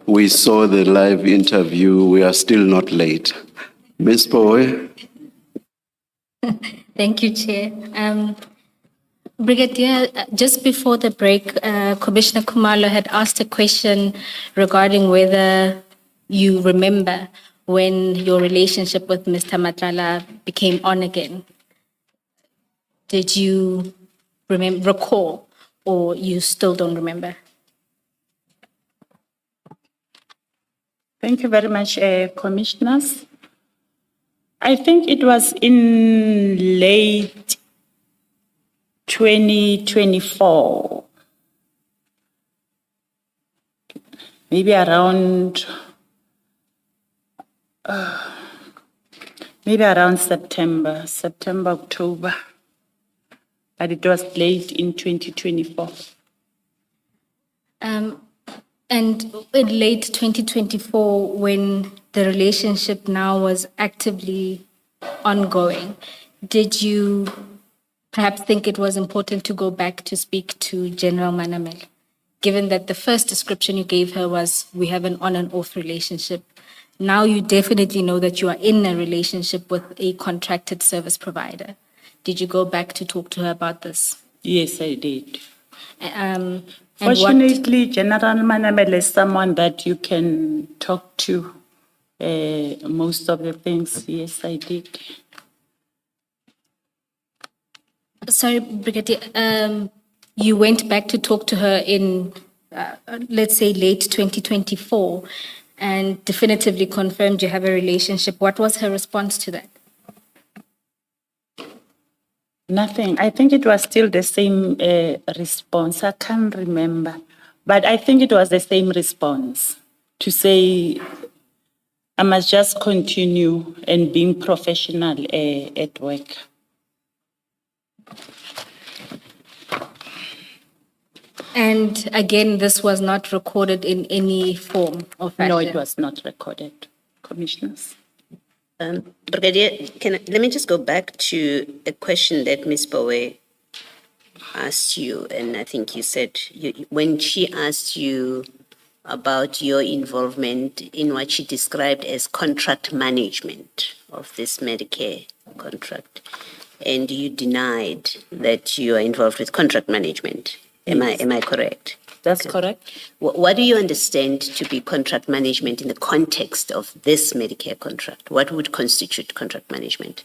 We saw the live interview. We are still not late. Ms. Boy. Thank you, Chair. Brigadier, just before the break, Commissioner Khumalo had asked a question regarding whether you remember when your relationship with Mr. Matlala became on again. Did you recall, or you still don't remember? Thank you very much, Commissioners. I think it was in late 2024, maybe around September, October, but it was late in 2024. And in late 2024, when the relationship now was actively ongoing, did you perhaps think it was important to go back to speak to General Manamela, given that the first description you gave her was, we have an on and off relationship? Now you definitely know that you are in a relationship with a contracted service provider. Did you go back to talk to her about this? Yes, I did. And Fortunately, General Manamela is someone that you can talk to most of the things. Yes, I did. Sorry, Brigadier, you went back to talk to her in, let's say, late 2024 and definitively confirmed you have a relationship. What was her response to that? Nothing. I think it was still the same response. I can't remember. But I think it was the same response to say, I must just continue and being professional at work. And again, this was not recorded in any form or fashion? No, it was not recorded, Commissioners. Brigadier, let me just go back to a question that Ms. Bowe asked you, and I think you said, when she asked you about your involvement in what she described as contract management of this Medicare contract, and you denied that you are involved with contract management. Yes. Am I correct? That's correct. What do you understand to be contract management in the context of this Medicare contract? What would constitute contract management?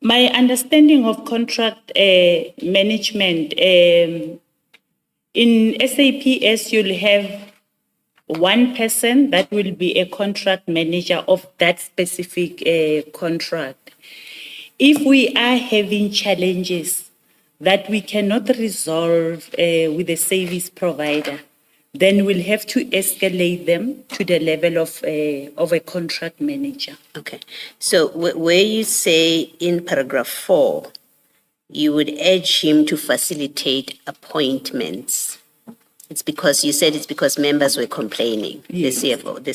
My understanding of contract management, in SAPS, you'll have one person that will be a contract manager of that specific contract. If we are having challenges that we cannot resolve with the service provider, then we'll have to escalate them to the level of a contract manager. Okay. So where you say in paragraph 4, you would urge him to facilitate appointments, it's because you said it's because members were complaining. Yes. The CFO, the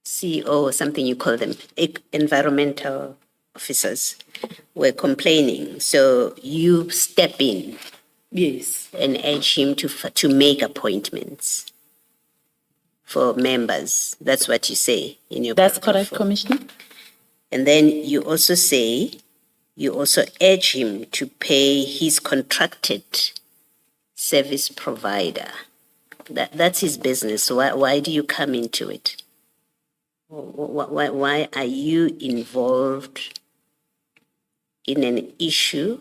CEO, or something you call them, environmental officers were complaining. So you step in. Yes. And urge him to make appointments for members. That's what you say in your That's paragraph correct, 4. Commissioner. And then you also say, you also urge him to pay his contracted service provider. That's his business. Why do you come into it? Why are you involved in an issue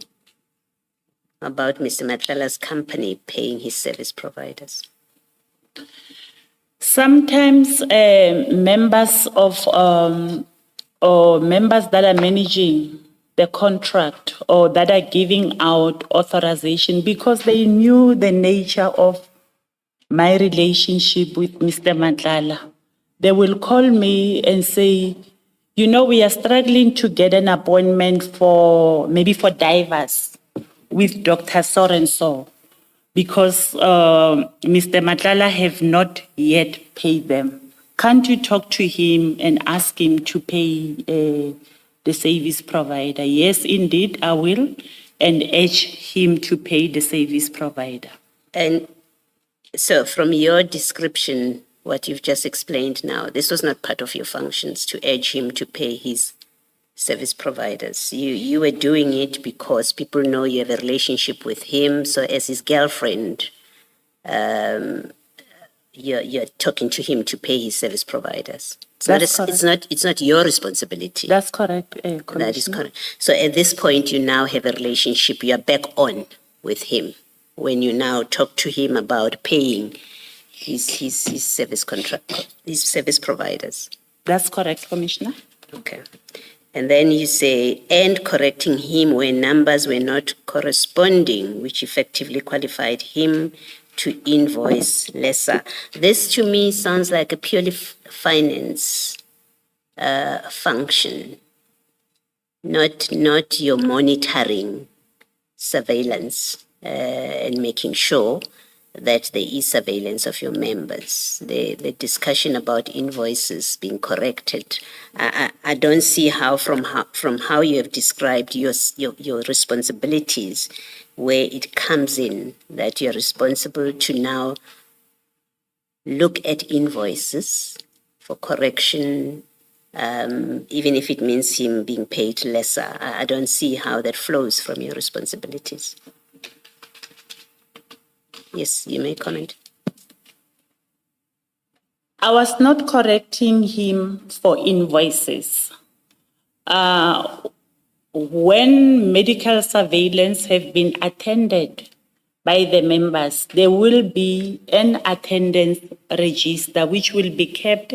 about Mr. Matlala's company paying his service providers? Sometimes members of or members that are managing the contract or that are giving out authorization, because they knew the nature of my relationship with Mr. Matlala, they will call me and say, you know, we are struggling to get an appointment for divers with Dr. So-and-so, because Mr. Matlala have not yet paid them. Can't you talk to him and ask him to pay the service provider? Yes, indeed, I will. and urge him to pay the service provider. And so from your description, what you've just explained now, this was not part of your functions to urge him to pay his service providers. You were doing it because people know you have a relationship with him. So as his girlfriend, you're talking to him to pay his service providers. It's not your responsibility. That's correct, That is Commissioner. correct. So at this point, you now have a relationship. You are back on with him when you now talk to him about paying his service contract, his service providers. That's correct, Commissioner. Okay. And then you say, and correcting him when numbers were not corresponding, which effectively qualified him to invoice lesser. This to me sounds like a purely finance function, not your monitoring, surveillance, and making sure that there is surveillance of your members. The discussion about invoices being corrected, I don't see how from how you have described your responsibilities, where it comes in that you're responsible to now look at invoices for correction, even if it means him being paid lesser. I don't see how that flows from your responsibilities. Yes, you may comment. I was not correcting him for invoices. When medical surveillance have been attended by the members, there will be an attendance register which will be kept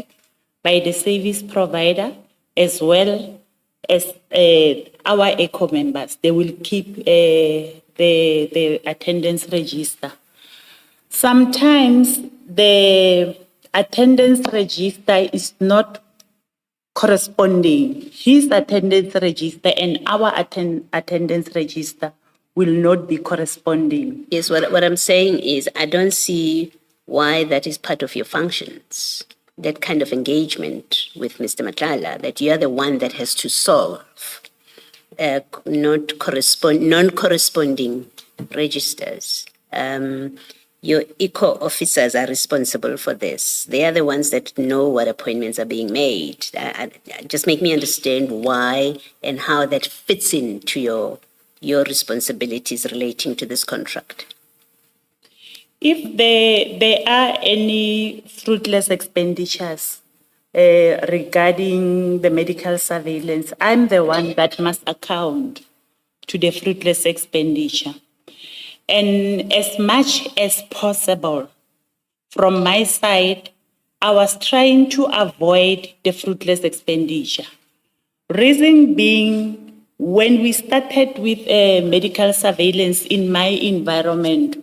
by the service provider as well as our ECHO members. They will keep the attendance register. Sometimes the attendance register is not corresponding. His attendance register and our attendance register will not be corresponding. Yes, what I'm saying is I don't see why that is part of your functions, that kind of engagement with Mr. Matlala, that you are the one that has to solve non-corresponding registers. Your ECHO officers are responsible for this. They are the ones that know what appointments are being made. Just make me understand why and how that fits into your responsibilities relating to this contract. If there are any fruitless expenditures regarding the medical surveillance, I'm the one that must account to the fruitless expenditure. And as much as possible, from my side, I was trying to avoid the fruitless expenditure. Reason being, when we started with medical surveillance in my environment,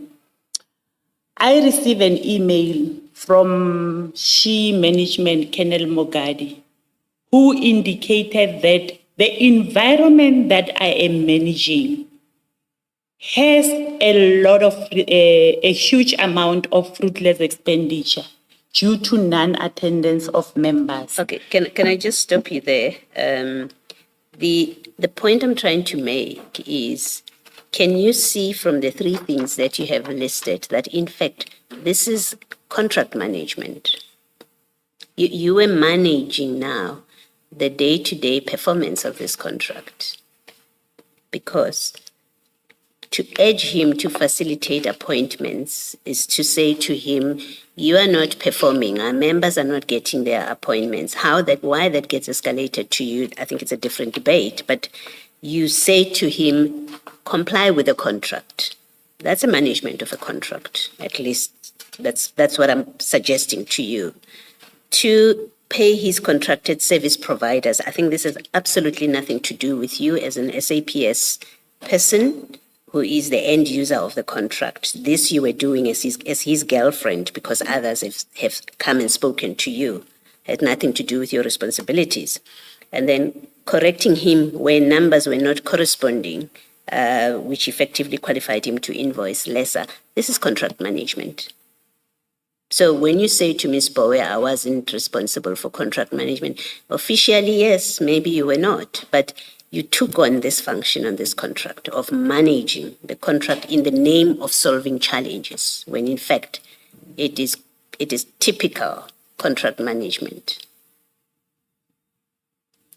I received an email from She Management, Colonel Mogadi, who indicated that the environment that I am managing has a lot of, a huge amount of fruitless expenditure due to non-attendance of members. Okay, can I just stop you there? The point I'm trying to make is, can you see from the three things that you have listed that in fact this is contract management? You are managing now the day-to-day performance of this contract, because to urge him to facilitate appointments is to say to him, you are not performing, our members are not getting their appointments. Why that gets escalated to you, I think it's a different debate, but you say to him, comply with the contract. That's a management of a contract, at least that's what I'm suggesting to you. To pay his contracted service providers, I think this has absolutely nothing to do with you as an SAPS person who is the end user of the contract. This you were doing as his girlfriend because others have come and spoken to you. It had nothing to do with your responsibilities. And then correcting him when numbers were not corresponding, which effectively qualified him to invoice lesser. This is contract management. So when you say to Ms. Bowe, I wasn't responsible for contract management, officially, yes, maybe you were not. But you took on this function on this contract of managing the contract in the name of solving challenges, when in fact it is typical contract management.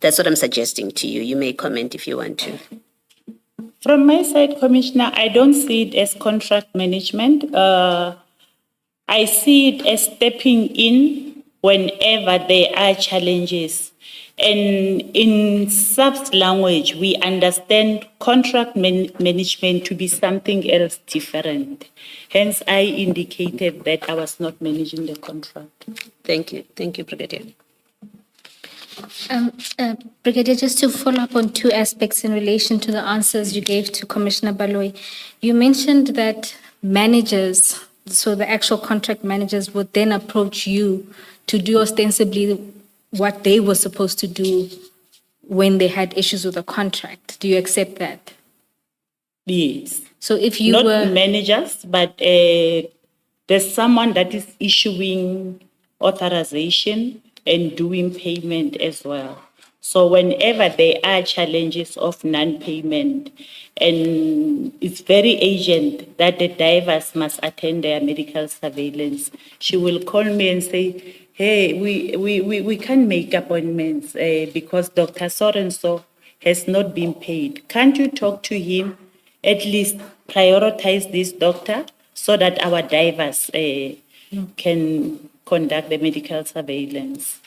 That's what I'm suggesting to you. You may comment if you want to. From my side, Commissioner, I don't see it as contract management. I see it as stepping in whenever there are challenges. And in SAP's language, we understand contract management to be something else different. Hence, I indicated that I was not managing the contract. Thank you. Thank you, Brigadier. Brigadier, just to follow up on two aspects in relation to the answers you gave to Commissioner Baloyi. You mentioned that managers, so the actual contract managers, would then approach you to do ostensibly what they were supposed to do when they had issues with the contract. Do you accept that? Yes. So if you Not were... managers, but there's someone that is issuing authorization and doing payment as well. So whenever there are challenges of non-payment, and it's very urgent that the divers must attend their medical surveillance, she will call me and say, hey, we can't make appointments because Dr. So-and-so has not been paid. Can't you talk to him, at least prioritize this doctor so that our divers can conduct the medical surveillance?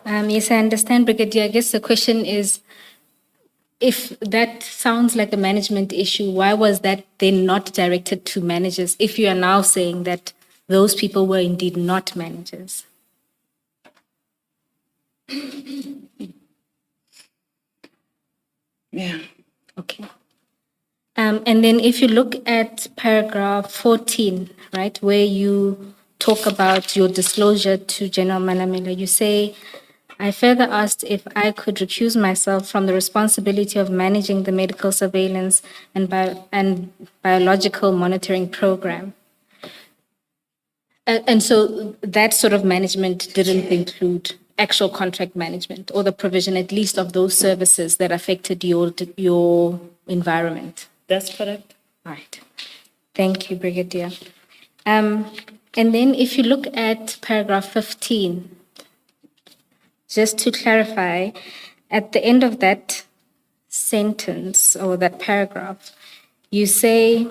Yes, I understand, Brigadier. I guess the question is, if that sounds like a management issue, why was that then not directed to managers if you are now saying that those people were indeed not managers? Yeah. Okay. And then if you look at paragraph 14, right, where you talk about your disclosure to General Manamela, you say, I further asked if I could recuse myself from the responsibility of managing the medical surveillance and biological monitoring program. And so that sort of management didn't include actual contract management or the provision, at least, of those services that affected your environment. That's correct. All right. Thank you, Brigadier. And then if you look at paragraph 15, just to clarify, at the end of that sentence or that paragraph, you say,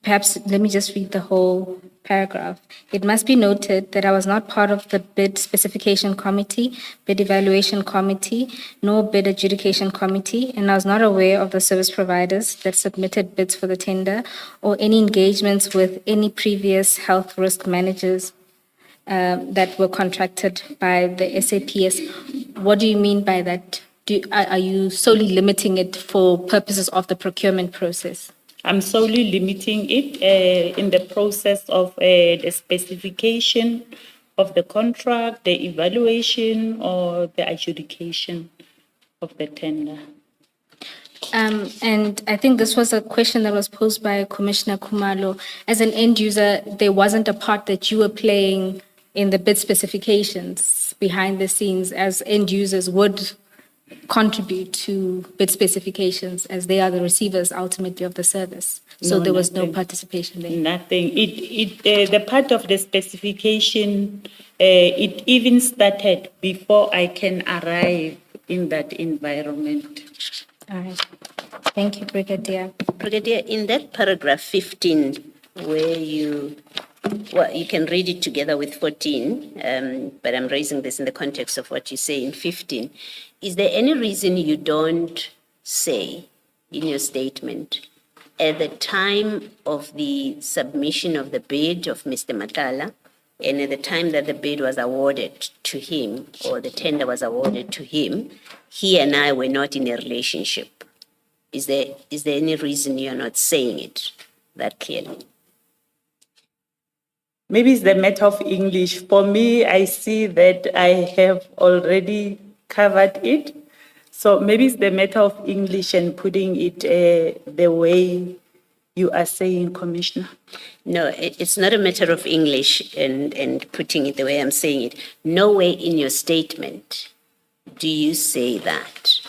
perhaps let me just read the whole paragraph. It must be noted that I was not part of the bid specification committee, bid evaluation committee, nor bid adjudication committee, and I was not aware of the service providers that submitted bids for the tender or any engagements with any previous health risk managers that were contracted by the SAPS. What do you mean by that? Are you solely limiting it for purposes of the procurement process? I'm solely limiting it in the process of the specification of the contract, the evaluation, or the adjudication of the tender. And I think this was a question that was posed by Commissioner Khumalo. As an end user, there wasn't a part that you were playing in the bid specifications behind the scenes, as end users would contribute to bid specifications, as they are the receivers ultimately of the service. So there was no participation there. Nothing. The part of the specification, it even started before I can arrive in that environment. All right. Thank you, Brigadier. Brigadier, in that paragraph 15, where you can read it together with 14, but I'm raising this in the context of what you say in 15. Is there any reason you don't say in your statement, at the time of the submission of the bid of Mr. Matlala, and at the time that the bid was awarded to him, or the tender was awarded to him, he and I were not in a relationship? Is there any reason you're not saying it that clearly? Maybe it's the matter of English. For me, I see that I have already covered it. So maybe it's the matter of English and putting it the way you are saying, Commissioner. No, it's not a matter of English and putting it the way I'm saying it. Nowhere in your statement do you say that.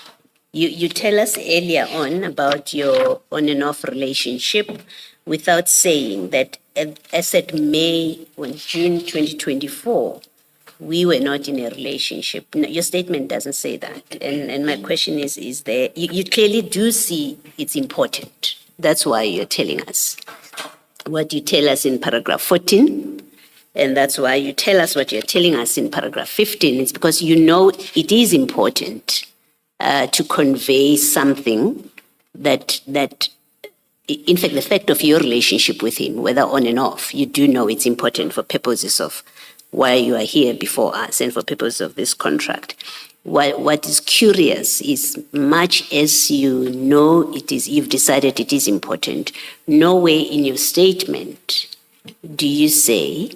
You tell us earlier on about your on and off relationship without saying that as at May or June 2024, we were not in a relationship. No, your statement doesn't say that. And my question is there, you clearly do see it's important. That's why you're telling us what you tell us in paragraph 14. And that's why you tell us what you're telling us in paragraph 15. It's because you know it is important to convey something that, in fact, the fact of your relationship with him, whether on and off, you do know it's important for purposes of why you are here before us and for purposes of this contract. What is curious is, much as you know it is, you've decided it is important, nowhere in your statement do you say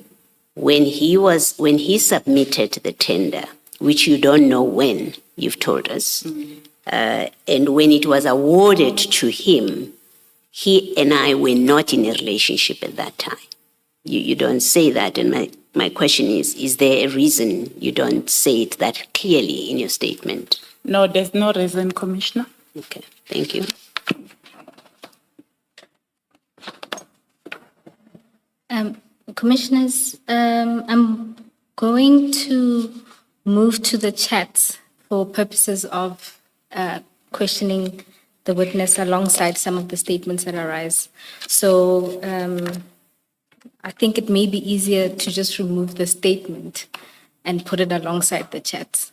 when he submitted the tender, which you don't know when, you've told us, and when it was awarded to him, he and I were not in a relationship at that time. You don't say that, and my question is there a reason you don't say it that clearly in your statement? No, there's no reason, Commissioner. Okay, thank you. Commissioners, I'm going to move to the chat for purposes of questioning the witness alongside some of the statements that arise. So I think it may be easier to just remove the statement and put it alongside the chat.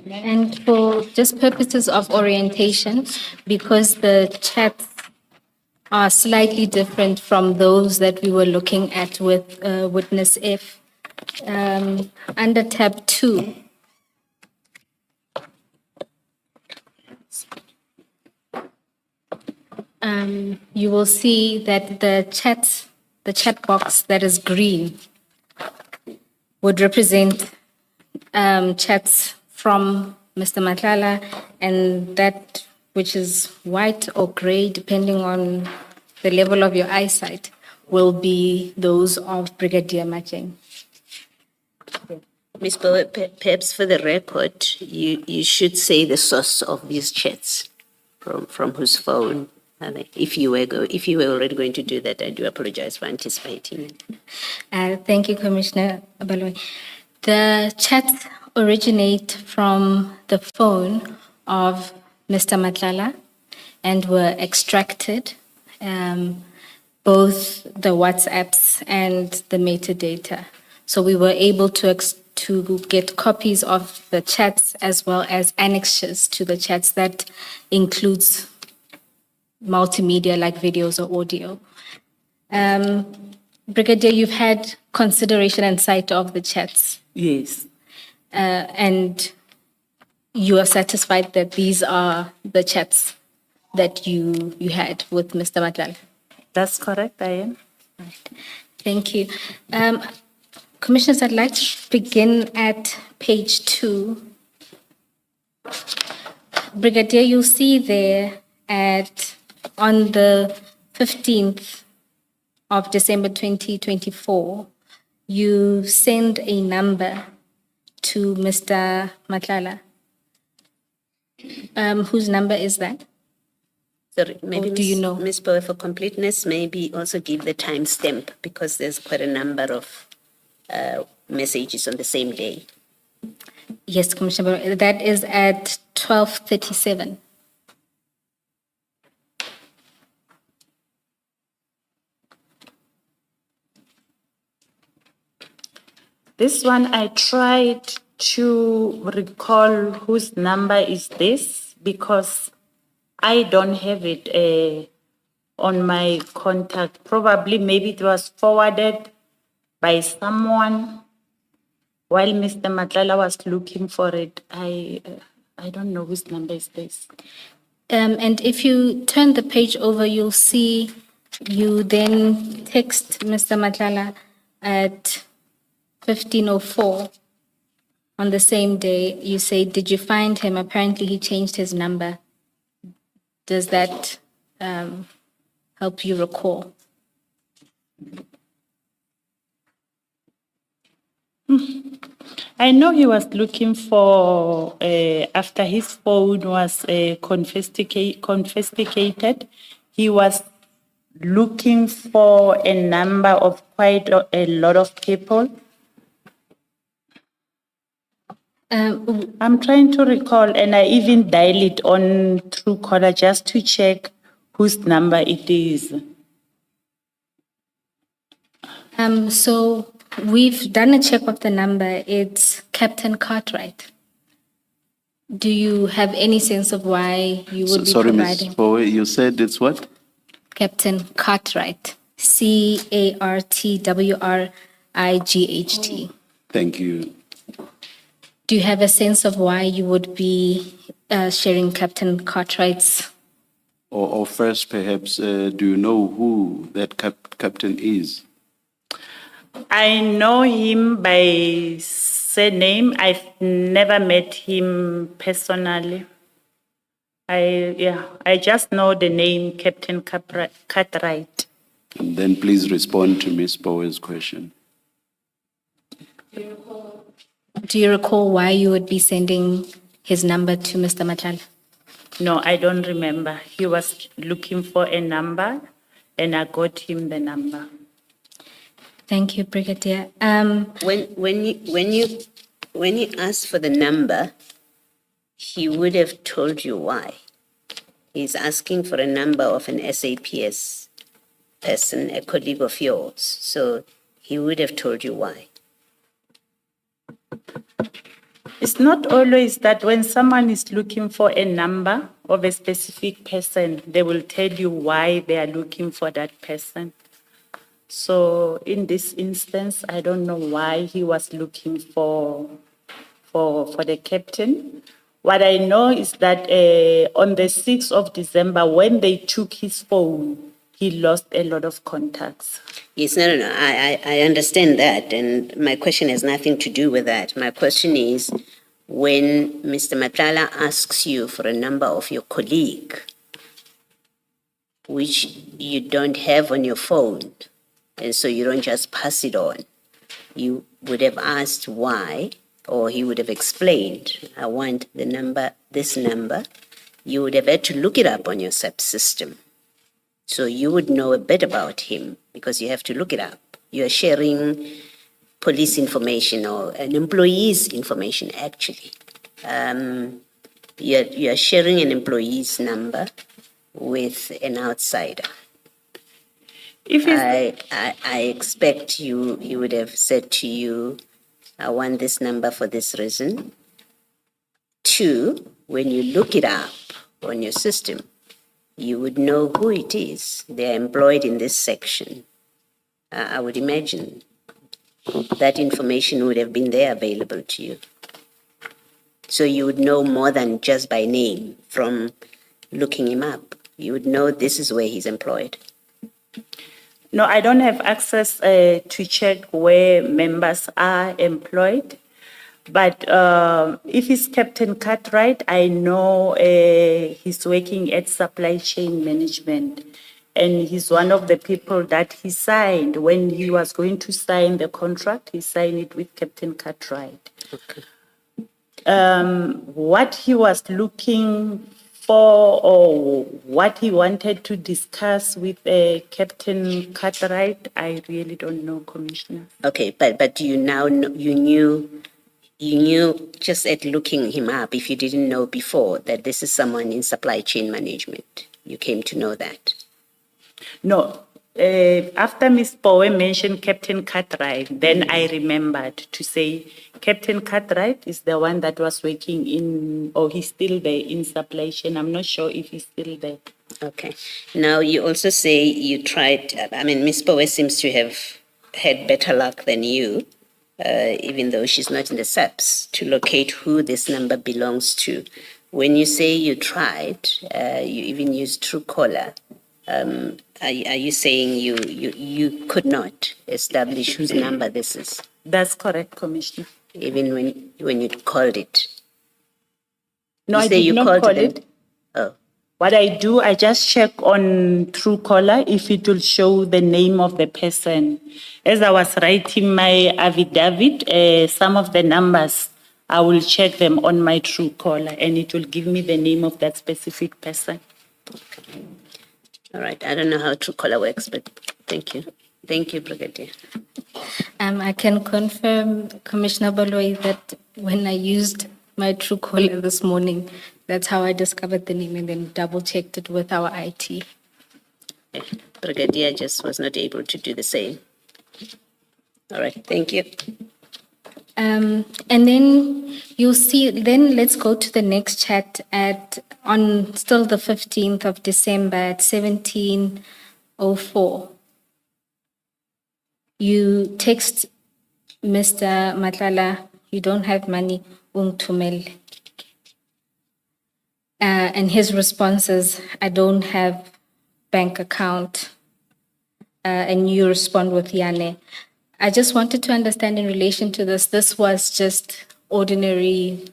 And for just purposes of orientation, because the chats are slightly different from those that we were looking at with witness F, under tab 2, you will see that the chat box that is green would represent chats from Mr. Matlala, and that which is white or gray, depending on the level of your eyesight, will be those of Brigadier Matjeng. Ms. Bowe, perhaps for the record, you should say the source of these chats, from whose phone are they? If you were already going to do that, I do apologize for anticipating. Thank you, Commissioner Abaloi. The chats originate from the phone of Mr. Matlala and were extracted, both the WhatsApps and the metadata. So we were able to get copies of the chats as well as annexes to the chats that includes multimedia like videos or audio. Brigadier, you've had consideration and sight of the chats. Yes. And you are satisfied that these are the chats that you had with Mr. Matlala? That's correct, I am. Right. Thank you. Commissioners, I'd like to begin at page 2. Brigadier, you'll see there on the 15th of December 2024, you send a number to Mr. Matlala. Whose number is that? Sorry, maybe do you know? Ms. Bowe, for completeness, maybe also give the timestamp, because there's quite a number of messages on the same day. Yes, Commissioner, that is at 12:37. This one, I tried to recall whose number is this, because I don't have it on my contact. Probably, maybe it was forwarded by someone while Mr. Matlala was looking for it. I don't know whose number is this. And if you turn the page over, you'll see you then text Mr. Matlala at 15:04 on the same day. You say, did you find him? Apparently he changed his number. Does that help you recall? I know he was looking for, after his phone was confiscated, he was looking for a number of quite a lot of people. I'm trying to recall, and I even dial it on Truecaller just to check whose number it is. So we've done a check of the number. It's Captain Cartwright. Do you have any sense of why you would be Sorry, Ms. providing? Bowe, you said it's what? Captain Cartwright. Cartwright. Thank you. Do you have a sense of why you would be sharing Captain Cartwright's? Or first, perhaps, do you know who that captain is? I know him by surname. I've never met him personally. I just know the name Captain Cartwright. And then please respond to Ms. Bowe's question. Do you recall why you would be sending his number to Mr. Matlala? No, I don't remember. He was looking for a number, and I got him the number. Thank you, Brigadier. When you asked for the number, he would have told you why. He's asking for a number of an SAPS person, a colleague of yours. So he would have told you why. It's not always that when someone is looking for a number of a specific person, they will tell you why they are looking for that person. So in this instance, I don't know why he was looking for the captain. What I know is that on the 6th of December, when they took his phone, he lost a lot of contacts. Yes, no. I understand that. And my question has nothing to do with that. My question is, when Mr. Matlala asks you for a number of your colleague, which you don't have on your phone, and so you don't just pass it on, you would have asked why, or he would have explained, I want the number, this number. You would have had to look it up on your SAP system. So you would know a bit about him because you have to look it up. You are sharing police information or an employee's information, actually. You are sharing an employee's number with an outsider. I expect he would have said to you, I want this number for this reason. 2, when you look it up on your system, you would know who it is. They are employed in this section. I would imagine that information would have been there available to you. So you would know more than just by name from looking him up. You would know this is where he's employed. No, I don't have access to check where members are employed. But if it's Captain Cartwright, I know he's working at supply chain management. And he's one of the people that he signed. When he was going to sign the contract, he signed it with Captain Cartwright. Okay. What he was looking for or what he wanted to discuss with Captain Cartwright, I really don't know, Commissioner. Okay, but you now know, you knew just at looking him up, if you didn't know before, that this is someone in supply chain management. You came to know that. No, after Ms. Bowe mentioned Captain Cartwright, then I remembered to say Captain Cartwright is the one that was working in, or he's still there in supply chain. I'm not sure if he's still there. Okay. Now, you also say you tried, Ms. Bowe seems to have had better luck than you, even though she's not in the SAPS, to locate who this number belongs to. When you say you tried, you even used Truecaller. Are you saying you could not establish whose number this is? That's correct, Commissioner. Even when you called it? No, You I say did you not called call it. it. Oh. What I do, I just check on Truecaller if it will show the name of the person. As I was writing my affidavit, some of the numbers, I will check them on my Truecaller and it will give me the name of that specific person. All right. I don't know how Truecaller works, but thank you. Thank you, Brigadier. I can confirm, Commissioner Baloyi, that when I used my Truecaller this morning, that's how I discovered the name and then double-checked it with our IT. Brigadier just was not able to do the same. All right. Thank you. And then you'll see, then let's go to the next chat on still the 15th of December at 17:04. You text Mr. Matlala, you don't have money, ungithumele. And his response is, I don't have bank account. And you respond with Yane. I just wanted to understand in relation to this was just ordinary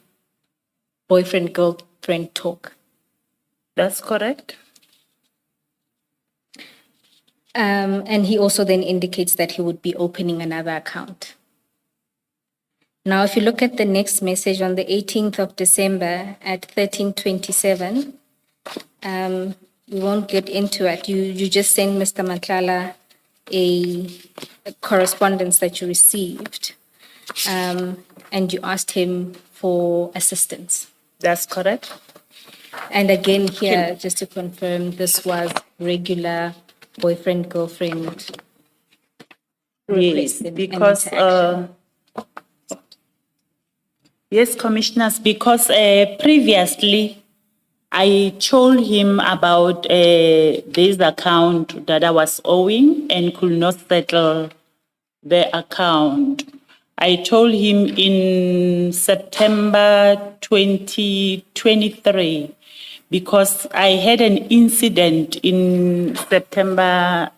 boyfriend-girlfriend talk. That's correct. And he also then indicates that he would be opening another account. Now, if you look at the next message on the 18th of December at 13:27, we won't get into it. You just send Mr. Matlala a correspondence that you received, and you asked him for assistance. That's correct. And again here, just to confirm, this was regular boyfriend-girlfriend. Yes, request and because interaction. yes, commissioners, because previously I told him about this account that I was owing and could not settle the account. I told him in September 2023 because I had an incident in September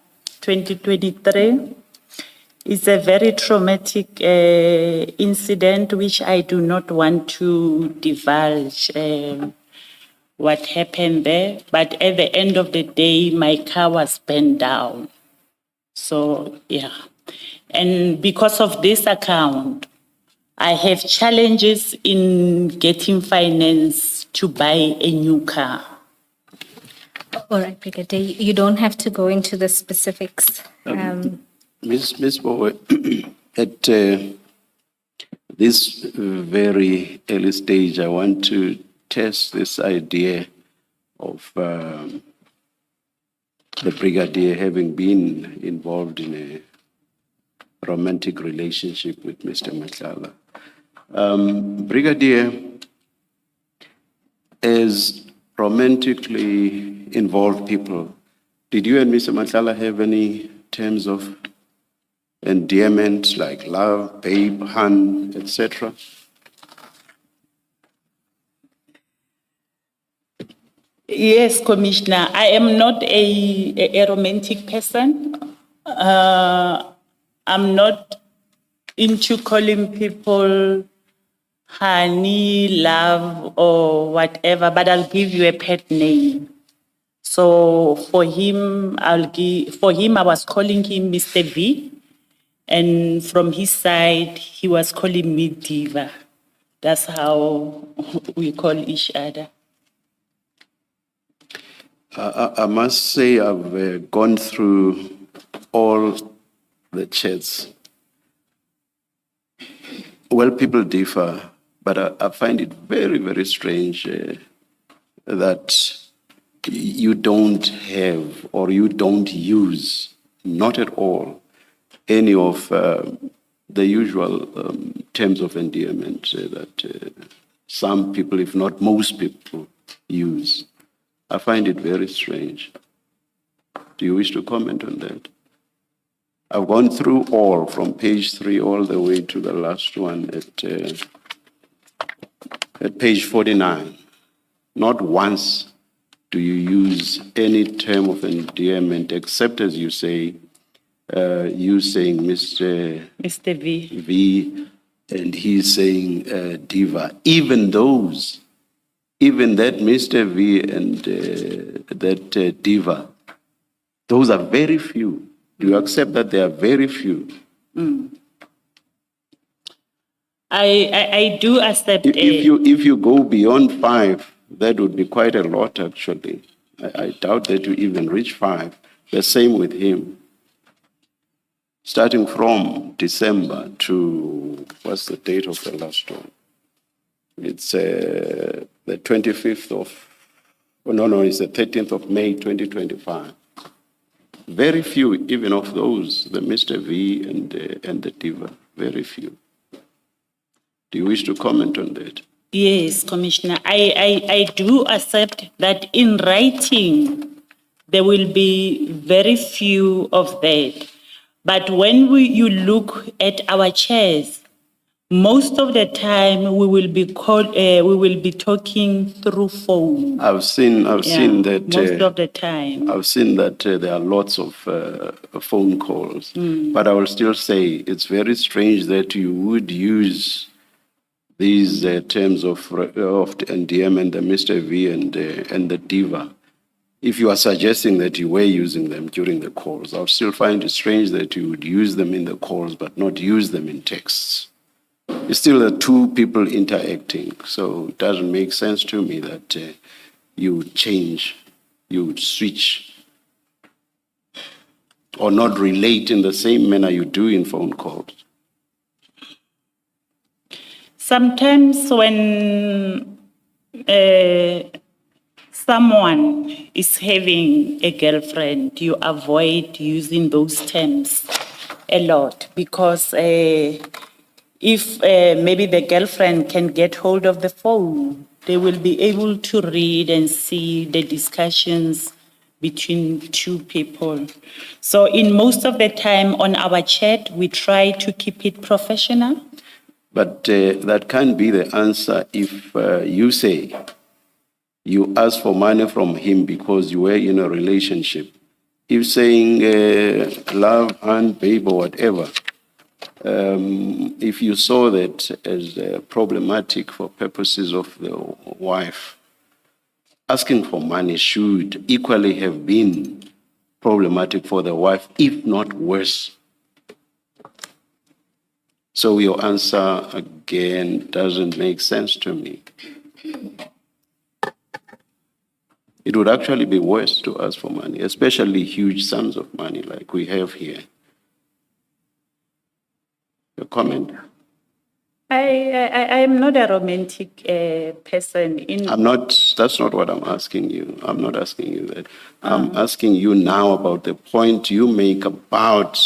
2023. It's a very traumatic incident which I do not want to divulge what happened there. But at the end of the day, my car was burned down. So, yeah. And because of this account, I have challenges in getting finance to buy a new car. All right, Brigadier, you don't have to go into the specifics. Ms. Bowe, at this very early stage, I want to test this idea of the Brigadier having been involved in a romantic relationship with Mr. Matlala. Brigadier, as romantically involved people, did you and Mr. Matlala have any terms of endearment like love, babe, hun, etc.? Yes, Commissioner, I am not a romantic person. I'm not into calling people honey, love, or whatever, but I'll give you a pet name. So for him, I was calling him Mr. V, and from his side, he was calling me Diva. That's how we call each other. I must say I've gone through all the chats. Well, people differ, but I find it very, very strange that you don't have or you don't use, not at all, any of the usual terms of endearment that some people, if not most people, use. I find it very strange. Do you wish to comment on that? I've gone through all, from page 3 all the way to the last one at page 49. Not once do you use any term of endearment, except as you say, you saying Mr. V. V, and he's saying Diva. Even those even that Mr. V and that diva, those are very few. Do you accept that they are very few? I do accept. If you go beyond 5, that would be quite a lot, actually. I doubt that you even reach 5. The same with him. Starting from December to, what's the date of the last one? It's the 25th of, it's the 13th of May, 2025. Very few, even of those, the Mr. V and the diva, very few. Do you wish to comment on that? Yes, Commissioner. I do accept that in writing, there will be very few of that. But when you look at our chairs, most of the time we will be talking through phone. I've seen that. Most of the time. I've seen that there are lots of phone calls. But I will still say it's very strange that you would use these terms of NDM and the Mr. V and the diva. If you are suggesting that you were using them during the calls, I would still find it strange that you would use them in the calls but not use them in texts. It's still two people interacting, so it doesn't make sense to me that you would change, you would switch, or not relate in the same manner you do in phone calls. Sometimes when someone is having a girlfriend, you avoid using those terms a lot because if maybe the girlfriend can get hold of the phone, they will be able to read and see the discussions between two people. So in most of the time on our chat, we try to keep it professional. But that can't be the answer if you say you ask for money from him because you were in a relationship. If saying love and babe or whatever, if you saw that as problematic for purposes of the wife, asking for money should equally have been problematic for the wife, if not worse. So your answer, again, doesn't make sense to me. It would actually be worse to ask for money, especially huge sums of money like we have here. Your comment? I am not a romantic person. That's not what I'm asking you. I'm not asking you that. I'm asking you now about the point you make about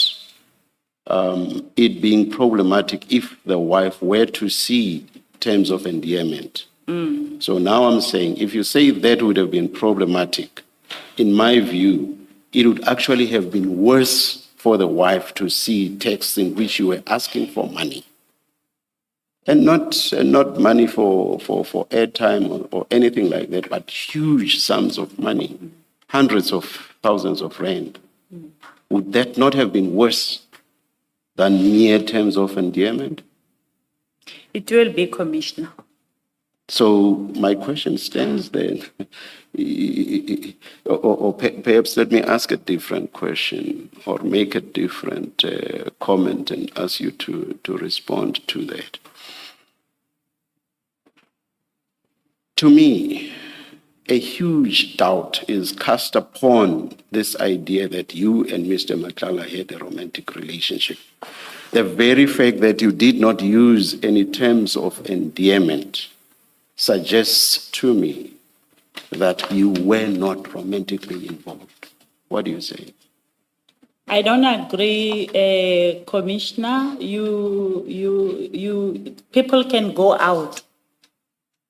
it being problematic if the wife were to see terms of endearment. So now I'm saying, if you say that would have been problematic, in my view, it would actually have been worse for the wife to see texts in which you were asking for money. And not money for airtime or anything like that, but huge sums of money, hundreds of thousands of rand. Would that not have been worse than mere terms of endearment? It will be, Commissioner. So my question stands then. Or perhaps let me ask a different question or make a different comment and ask you to respond to that. To me, a huge doubt is cast upon this idea that you and Mr. Matlala had a romantic relationship. The very fact that you did not use any terms of endearment suggests to me that you were not romantically involved. What do you say? I don't agree, Commissioner. People can go out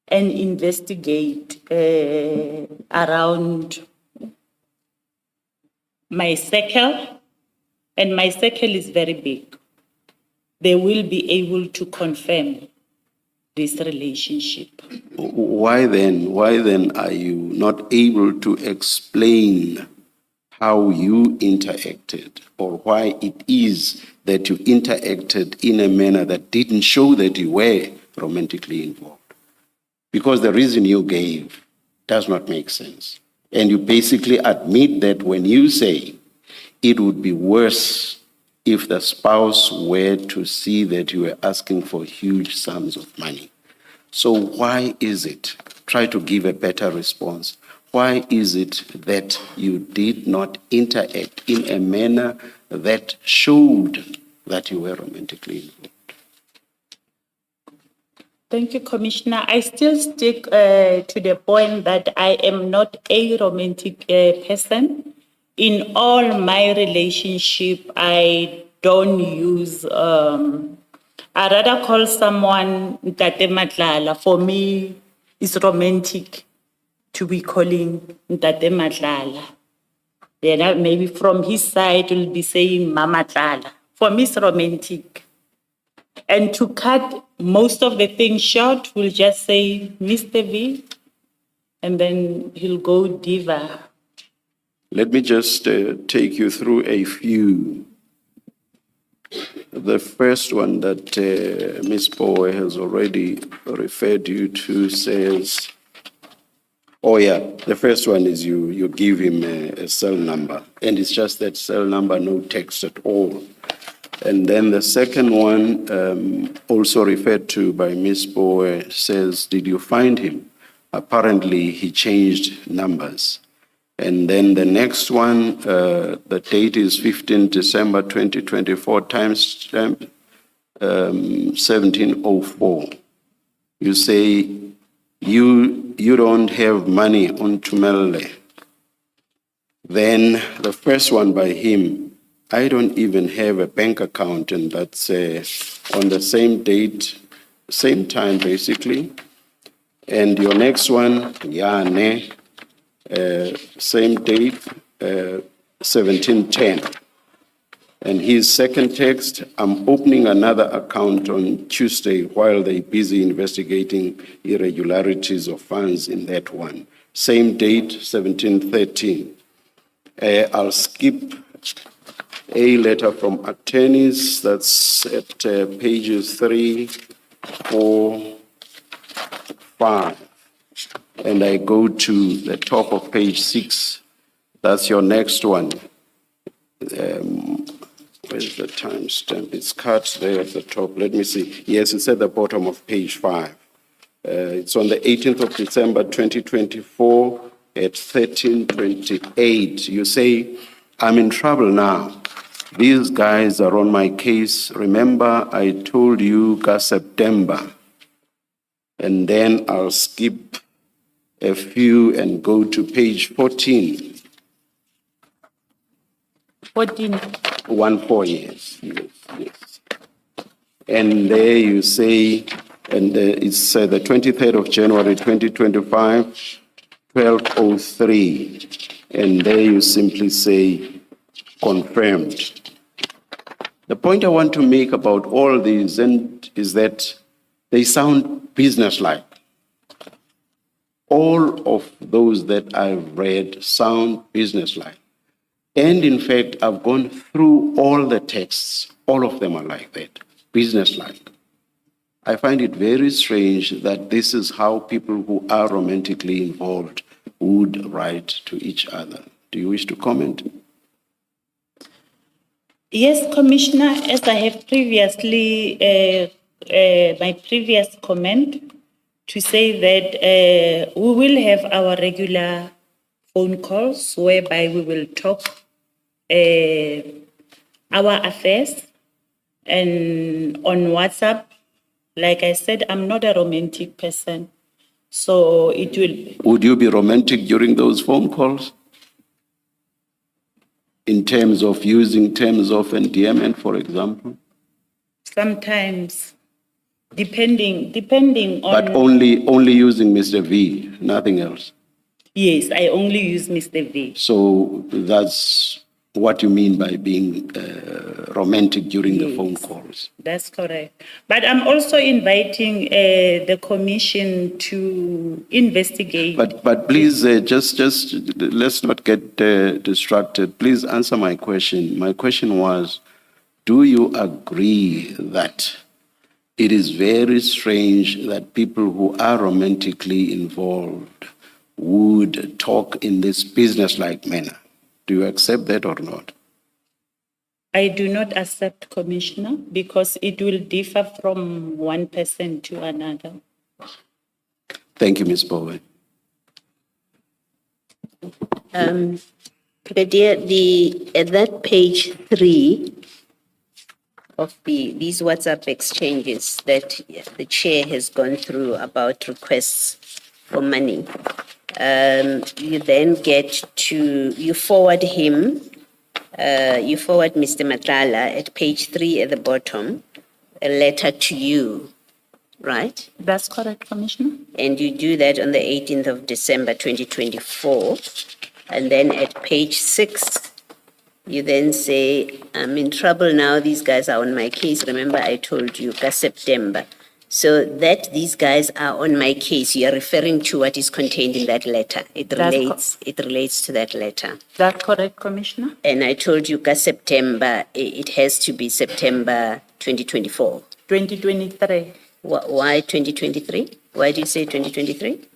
and investigate around my circle, and my circle is very big. They will be able to confirm this relationship. Why then are you not able to explain how you interacted or why it is that you interacted in a manner that didn't show that you were romantically involved? because the reason you gave does not make sense. And you basically admit that when you say it would be worse if the spouse were to see that you were asking for huge sums of money. So why is it, try to give a better response, why is it that you did not interact in a manner that showed that you were romantically involved? Thank you, Commissioner. I still stick to the point that I am not a romantic person. In all my relationship, I don't use, I rather call someone Cat Matlala. For me, it's romantic to be calling Cat Matlala. Then maybe from his side, will be saying Mama Tlala. For me, it's romantic. And to cut most of the things short, we'll just say Mr. V, and then he'll go diva. Let me just take you through a few. The first one that Ms. Powe has already referred you to says, oh yeah, the first one is you give him a cell number, and it's just that cell number, no text at all. And then the second one, also referred to by Ms. Powe, says, did you find him? Apparently, he changed numbers. And then the next one, the date is 15 December 2024, timestamp 1704. You say, you don't have money on Tumelle. Then the first one by him, I don't even have a bank account, and that's on the same date, same time basically. And your next one, Yane, same date, 1710. And his second text, I'm opening another account on Tuesday while they're busy investigating irregularities of funds in that one. Same date, 1713. I'll skip a letter from attorneys, that's at pages 3, 4, 5. And I go to the top of page 6. That's your next one. Where's the timestamp? It's cut there at the top. Let me see. Yes, it's at the bottom of page 5. It's on the 18th of December, 2024 at 13:28. You say, I'm in trouble now. These guys are on my case. Remember, I told you September. And then I'll skip a few and go to page 14. 14. 14, yes. And there you say, and it's the 23rd of January 2025, 12:03. And there you simply say, confirmed. The point I want to make about all these is that they sound businesslike. All of those that I've read sound businesslike. And in fact, I've gone through all the texts. All of them are like that, businesslike. I find it very strange that this is how people who are romantically involved would write to each other. Do you wish to comment? Yes, Commissioner, as I have previously, my previous comment, to say that we will have our regular phone calls whereby we will talk our affairs, and on WhatsApp, like I said, I'm not a romantic person, so it will... Would you be romantic during those phone calls? In terms of using terms of endearment, for example? Sometimes, depending on... But only using Mr. V, nothing else? Yes, I only use Mr. V. So that's what you mean by being romantic during the phone calls? That's correct. But I'm also inviting the commission to investigate. But please, just let's not get distracted. Please answer my question. My question was, do you agree that it is very strange that people who are romantically involved would talk in this business-like manner. Do you accept that or not? I do not accept, Commissioner, because it will differ from one person to another. Thank you, Ms. Bowen. Brigadier, at that page 3 of these WhatsApp exchanges that the chair has gone through about requests for money, you then get to, you forward Mr. Matlala at page 3 at the bottom, a letter to you, right? That's correct, Commissioner. And you do that on the 18th of December, 2024. And then at page 6, you then say, I'm in trouble now, these guys are on my case. Remember, I told you, September. So that these guys are on my case, you are referring to what is contained in that letter. It relates to that letter. That's correct, Commissioner. And I told you, September, it has to be September 2024. 2023. Why 2023? Why do you say 2023?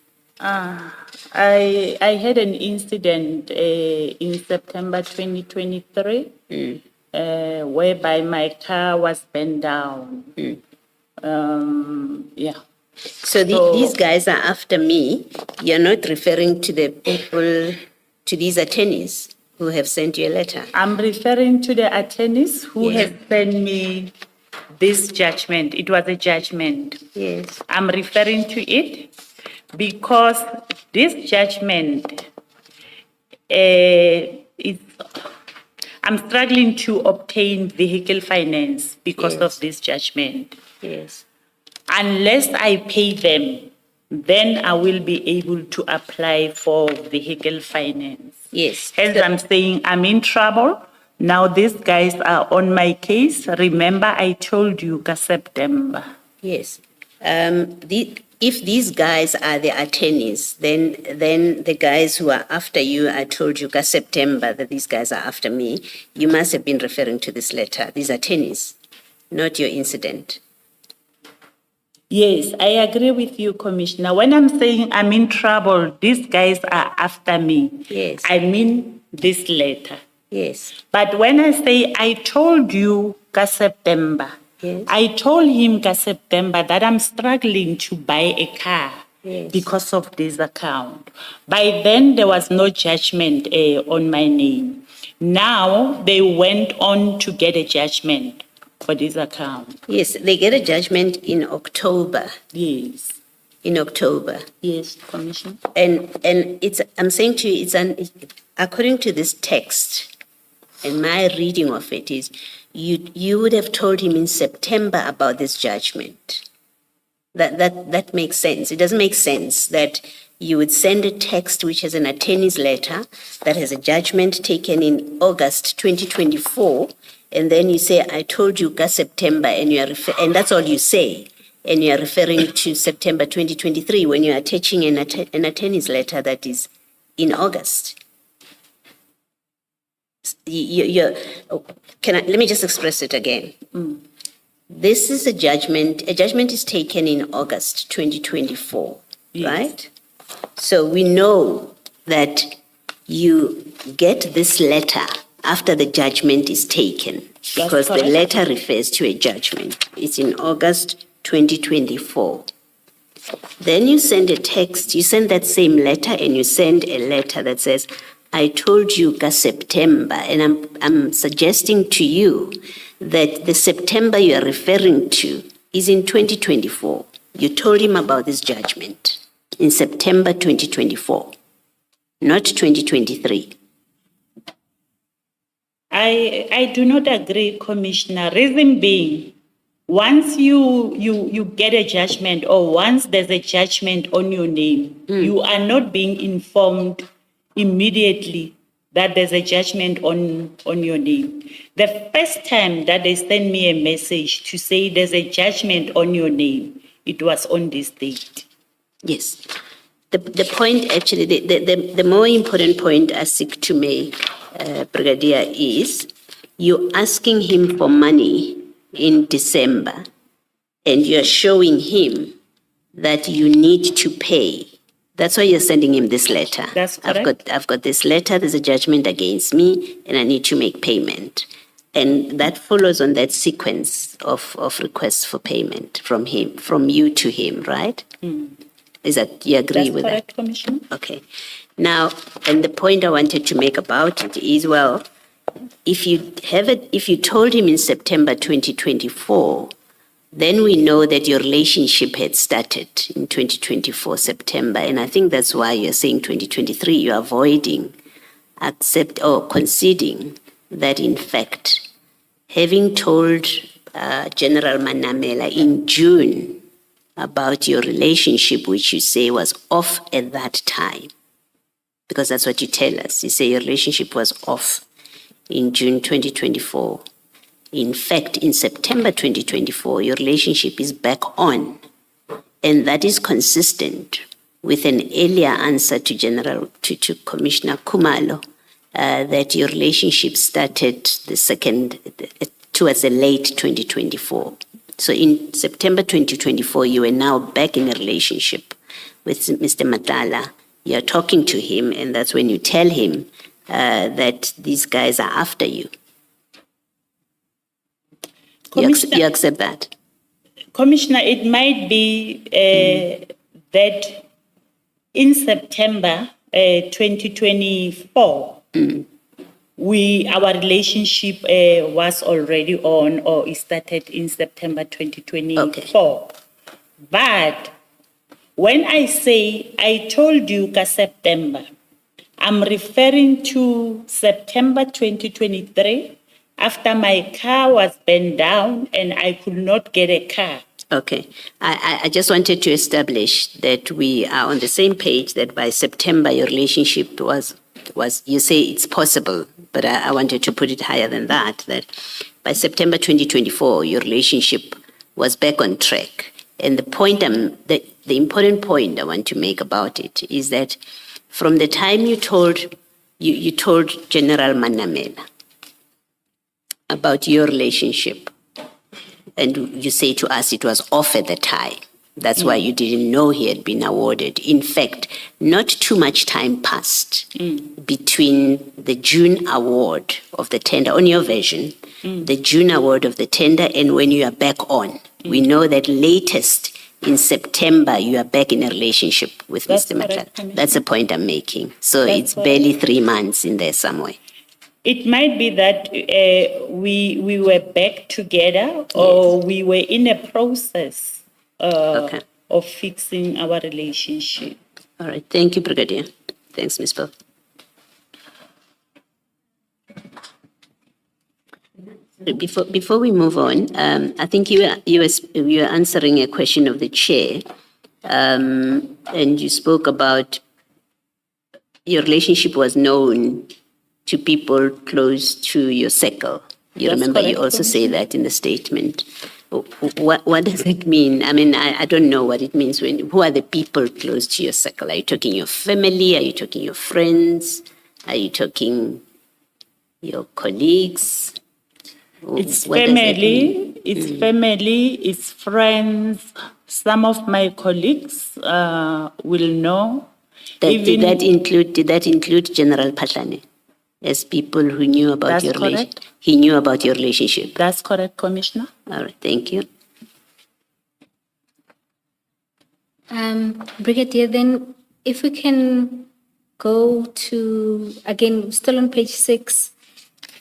I had an incident in September 2023 whereby my car was burned down. Yeah. So these guys are after me. You're not referring to the people, to these attorneys who have sent you a letter. I'm referring to the attorneys who have sent me this judgment. It was a judgment. Yes. I'm referring to it because this judgment I'm struggling to obtain vehicle finance because of this judgment. Yes. Unless I pay them, then I will be able to apply for vehicle finance. Yes. As I'm saying, I'm in trouble. Now these guys are on my case. Remember, I told you September. Yes. If these guys are the attorneys, then the guys who are after you, I told you September that these guys are after me. You must have been referring to this letter, these attorneys, not your incident. Yes, I agree with you, Commissioner. When I'm saying I'm in trouble, these guys are after me. Yes. I mean this letter. Yes. But when I say I told you September, yes. I told him September that I'm struggling to buy a car because of this account. By then, there was no judgment on my name. Now, they went on to get a judgment for this account. Yes, they get a judgment in October. Yes. In October. Yes, Commissioner. And it's, I'm saying to you, according to this text, and my reading of it is, you would have told him in September about this judgment. That makes sense. It doesn't make sense that you would send a text which has an attorney's letter that has a judgment taken in August 2024, and then you say, I told you September, and and that's all you say, and you are referring to September 2023 when you are attaching an attorney's letter that is in August. Let me just express it again. This is a judgment is taken in August 2024, right? So we know that you get this letter after the judgment is taken, because the letter refers to a judgment. It's in August 2024. Then you send a text, you send that same letter, and you send a letter that says, I told you September, and I'm suggesting to you that the September you are referring to is in 2024. You told him about this judgment in September 2024, not 2023. I do not agree, Commissioner. Reason being, once you get a judgment, or once there's a judgment on your name, you are not being informed immediately that there's a judgment on your name. The first time that they sent me a message to say there's a judgment on your name, it was on this date. Yes. The point, actually, the more important point I seek to make, Brigadier, is you asking him for money in December, and you're showing him that you need to pay. That's why you're sending him this letter. That's correct. I've got this letter, there's a judgment against me, and I need to make payment. And that follows on that sequence of requests for payment from him, from you to him, right? Is that, you agree That's with correct, that? Commissioner. Okay. Now, and the point I wanted to make about it is, well, if you told him in September 2024, then we know that your relationship had started in 2024 September. And I think that's why you're saying 2023, you're avoiding, conceding that in fact, having told General Manamela in June about your relationship, which you say was off at that time, because that's what you tell us. You say your relationship was off in June 2024. In fact, in September 2024, your relationship is back on. And that is consistent with an earlier answer to Commissioner Kumalo, that your relationship started towards the late 2024. So in September 2024, you are now back in a relationship with Mr. Matlala. You're talking to him, and that's when you tell him that these guys are after you. You accept that? Commissioner, it might be that in September 2024, our relationship was already on, or it started in September 2024. Okay. But when I say I told you September, I'm referring to September 2023, after my car was burned down and I could not get a car. Okay. I just wanted to establish that we are on the same page, that by September your relationship was you say it's possible, but I wanted to put it higher than that by September 2024, your relationship was back on track. And the important point I want to make about it is that from the time you told General Manamela about your relationship, and you say to us it was off at the time. That's why you didn't know he had been awarded. In fact, not too much time passed between the June award of the tender, on your version, the June award of the tender, and when you are back on. We know that latest in September, you are back in a relationship with Mr. Matlala. That's the point I'm making. So it's barely 3 months in there somewhere. It might be that we were back together, or we were in a process of fixing our relationship. All right. Thank you, Brigadier. Thanks, Ms. Bell. Before we move on, I think you were answering a question of the chair, and you spoke about your relationship was known to people close to your circle. You remember you also say that in the statement. What does it mean? I mean, I don't know what it means. Who are the people close to your circle? Are you talking your family? Are you talking your friends? Are you talking your colleagues? It's family, it's friends. Some of my colleagues will know. Did that include General Patlane as people who knew about your relationship? He knew about your relationship. That's correct, Commissioner. All right, thank you. Brigadier, then if we can go to, again, still on page 6,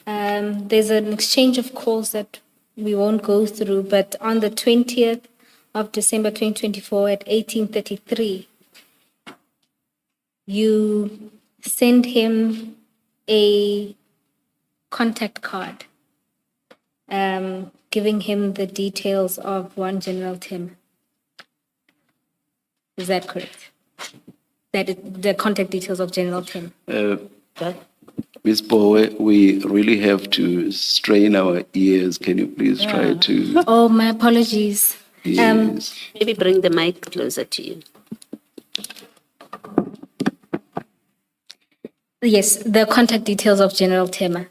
there's an exchange of calls that we won't go through, but on the 20th of December 2024 at 18:33, you send him a contact card, giving him the details of one General Tim. Is that correct? The contact details of General Tim. Ms. Bowe, we really have to strain our ears. Can you please try to... Oh, my apologies. Yes. Maybe bring the mic closer to you. Yes, the contact details of General Tema.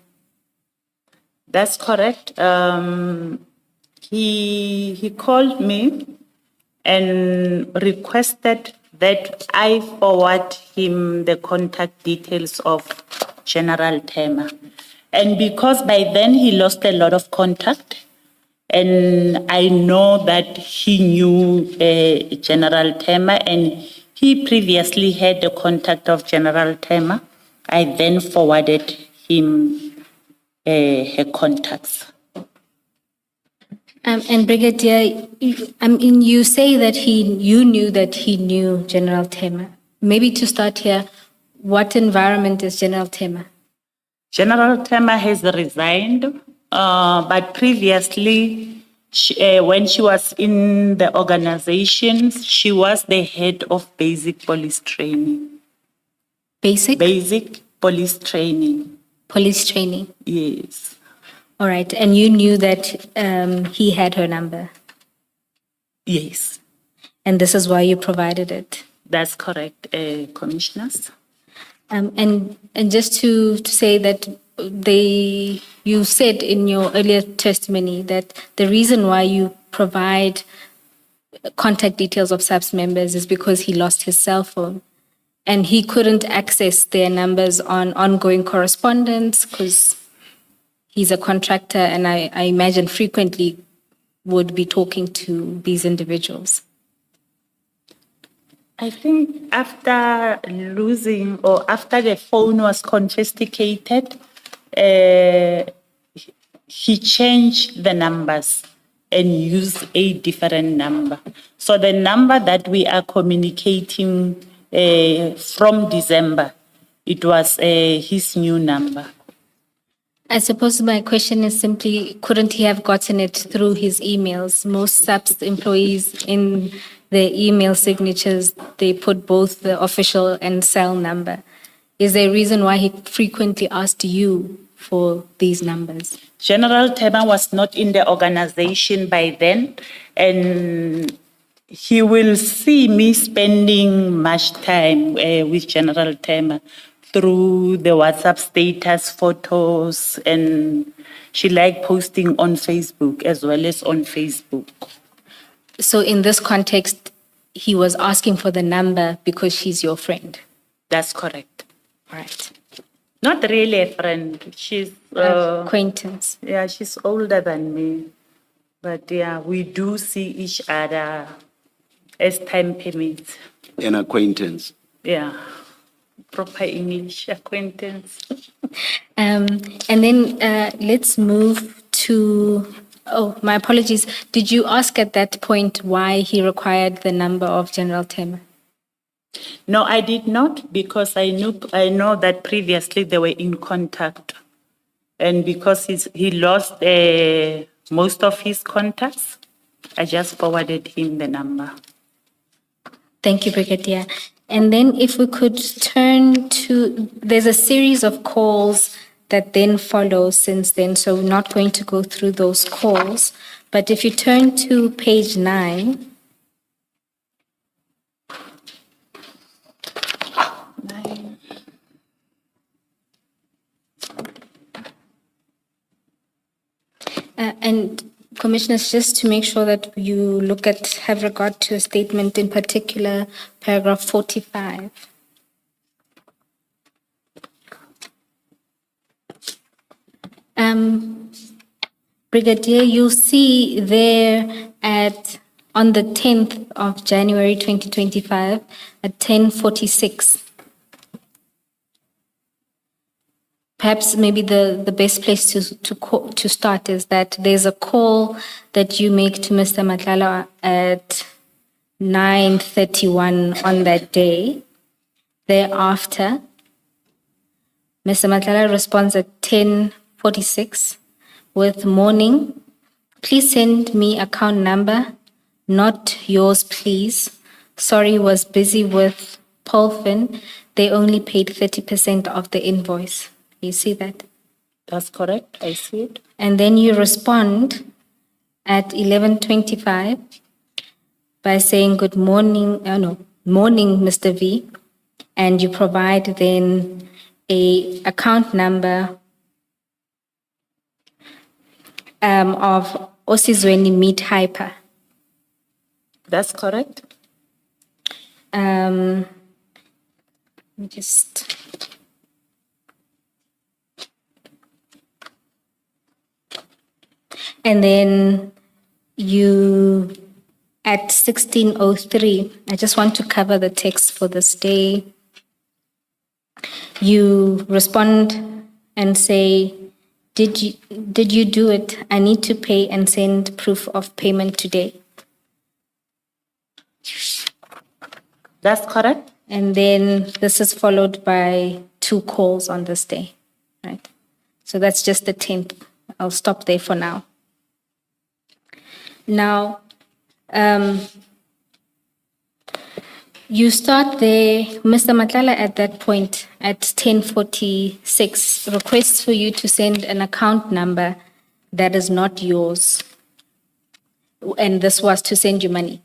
That's correct. he called me and requested that I forward him the contact details of General Tema. And because by then he lost a lot of contact, and I know that he knew General Tema, and he previously had the contact of General Tema, I then forwarded him her contacts. And Brigadier, you say that you knew that he knew General Tema. Maybe to start here, what environment is General Tema? General Tema has resigned, but previously, when she was in the organization, she was the head of basic police training. Basic? Basic police training. Police training. Yes. All right. And you knew that he had her number? Yes. And this is why you provided it? That's correct, commissioners. And just to say that you said in your earlier testimony that the reason why you provide contact details of SAPS members is because he lost his cell phone and he couldn't access their numbers on ongoing correspondence because he's a contractor and I imagine frequently would be talking to these individuals. I think after losing or after the phone was confiscated, he changed the numbers and used a different number. So the number that we are communicating from December, it was his new number. I suppose my question is simply, couldn't he have gotten it through his emails? Most SAPS employees in their email signatures, they put both the official and cell number. Is there a reason why he frequently asked you for these numbers? General Tema was not in the organization by then, and he will see me spending much time with General Tema through the WhatsApp status, photos, and she liked posting on Facebook as well as on Facebook. So in this context, he was asking for the number because she's your friend? That's correct. All right. Not really a friend. She's Acquaintance. Yeah, she's older than me. But yeah, we do see each other as time permits. An acquaintance. Yeah. Proper English, acquaintance. And then let's move to, my apologies. Did you ask at that point why he required the number of General Tema? No, I did not, because I know that previously they were in contact. And because he lost most of his contacts, I just forwarded him the number. Thank you, Brigadier. And then if we could turn to, there's a series of calls that then follow since then, so we're not going to go through those calls. But if you turn to page 9, and Commissioners, just to make sure that you have regard to a statement in particular, paragraph 45. Brigadier, you'll see there on the 10th of January 2025 at 10:46. Perhaps maybe the best place to start is that there's a call that you make to Mr. Matlala at 9:31 on that day. Thereafter, Mr. Matlala responds at 10:46 with morning. Please send me account number, not yours, please. Sorry, was busy with Polfin. They only paid 30% of the invoice. You see that? That's correct. I see it. And then you respond at 11:25 by saying good morning, morning, Mr. V. And you provide then a account number of Osizweni Meat Hyper. That's correct. Let me just. And then you, at 16:03, I just want to cover the text for this day. You respond and say, did you do it? I need to pay and send proof of payment today. That's correct. And then this is followed by 2 calls on this day, right? So that's just the 10th. I'll stop there for now. Now, you start there, Mr. Matlala, at that point, at 10:46, requests for you to send an account number that is not yours. And this was to send you money.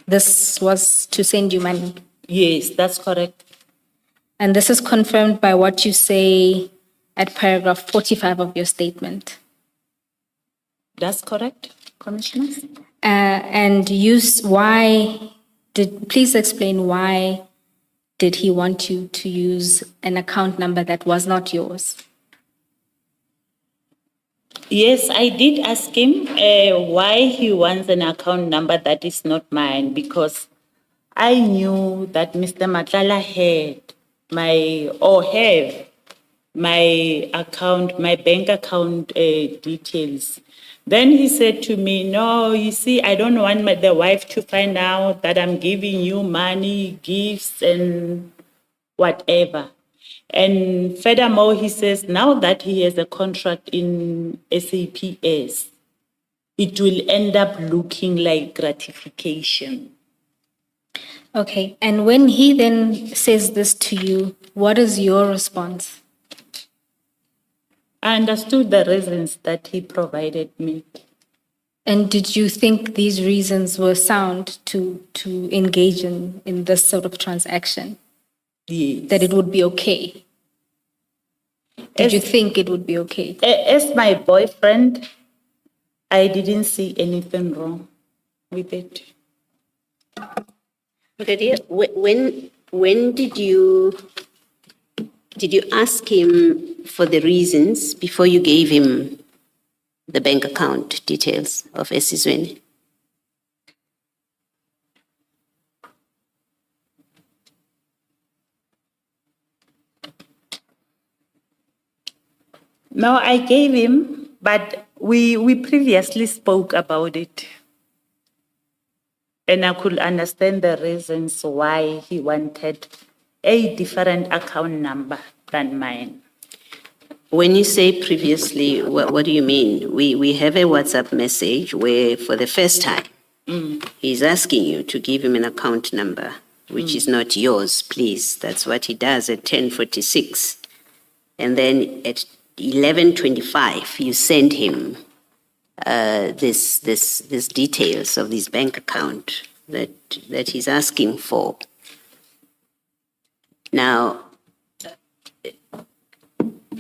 This was to send you money. Yes, that's correct. And this is confirmed by what you say at paragraph 45 of your statement. That's correct, Commissioners. And please explain why did he want you to use an account number that was not yours? Yes, I did ask him why he wants an account number that is not mine, because I knew that Mr. Matlala have my bank account details. Then he said to me, no, you see, I don't want the wife to find out that I'm giving you money, gifts, and whatever. And furthermore, he says now that he has a contract in SAPS, it will end up looking like gratification. Okay, and when he then says this to you, what is your response? I understood the reasons that he provided me. And did you think these reasons were sound to engage in this sort of transaction? Yes. That it would be okay? Did you think it would be okay? As my boyfriend, I didn't see anything wrong with it. Brigadier, when did you ask him for the reasons before you gave him the bank account details of Esizweni? No, I gave him, but we previously spoke about it. And I could understand the reasons why he wanted a different account number than mine. When you say previously, what do you mean? We have a WhatsApp message where for the first time, he's asking you to give him an account number, which is not yours, please. That's what he does at 10:46. And then at 11:25, you send him this details of this bank account that he's asking for. Now,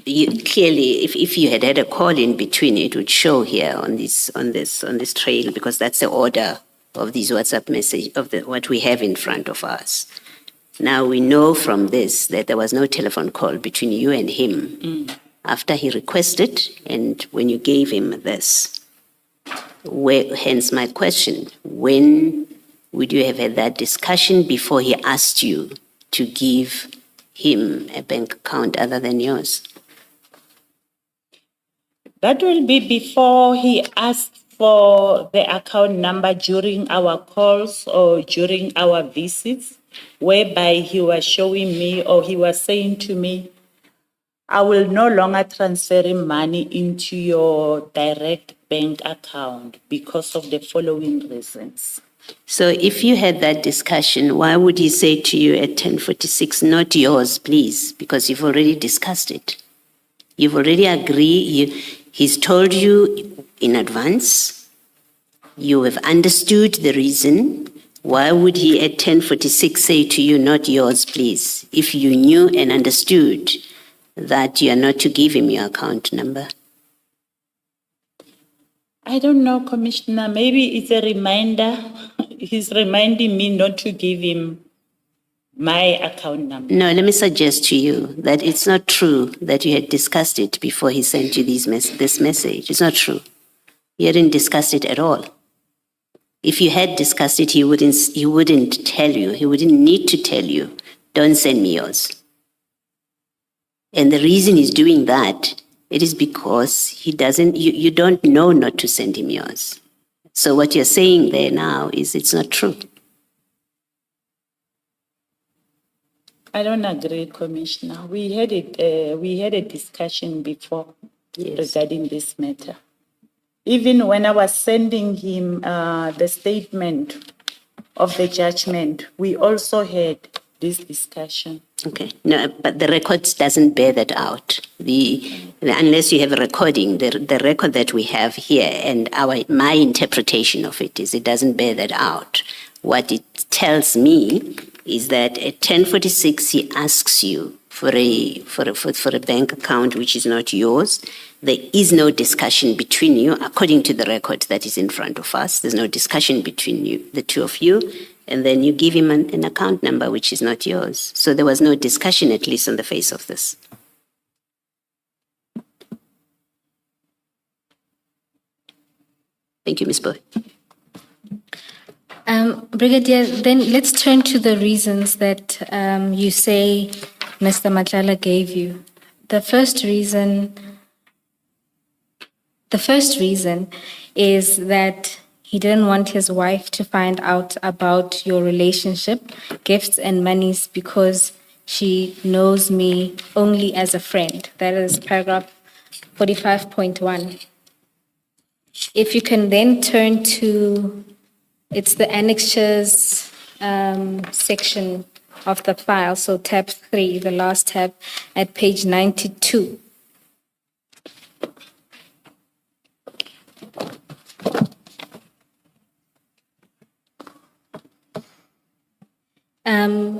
clearly, if you had a call in between, it would show here on this trail, because that's the order of these WhatsApp message of what we have in front of us. Now we know from this that there was no telephone call between you and him after he requested and when you gave him this. Hence my question, when would you have had that discussion before he asked you to give him a bank account other than yours? That will be before he asked for the account number during our calls or during our visits, whereby he was showing me or he was saying to me, I will no longer transfer money into your direct bank account because of the following reasons. So if you had that discussion, why would he say to you at 10:46, not yours, please? Because you've already discussed it. You've already agreed. He's told you in advance. You have understood the reason. Why would he at 10:46 say to you, not yours, please, if you knew and understood that you are not to give him your account number? I don't know, Commissioner. Maybe it's a reminder. He's reminding me not to give him my account number. No, let me suggest to you that it's not true that you had discussed it before he sent you this message. It's not true. You hadn't discussed it at all. If you had discussed it, he wouldn't tell you. He wouldn't need to tell you, don't send me yours. And the reason he's doing that, it is because he doesn't, you don't know not to send him yours. So what you're saying there now is it's not true. I don't agree, Commissioner. We had a discussion before regarding this matter. Even when I was sending him the statement of the judgment, we also had this discussion. Okay, no, but the record doesn't bear that out. Unless you have a recording, the record that we have here and my interpretation of it is it doesn't bear that out. What it tells me is that at 10:46 he asks you for a bank account which is not yours. There is no discussion between you, according to the record that is in front of us. There's no discussion between you, the two of you, and then you give him an account number which is not yours. So there was no discussion, at least on the face of this. Thank you, Ms. Boy. Brigadier, then let's turn to the reasons that you say Mr. Matlala gave you. The first reason is that he didn't want his wife to find out about your relationship, gifts and monies, because she knows me only as a friend. That is paragraph 45.1. If you can then turn to, it's the annexures section of the file, so tab 3, the last tab at page 92.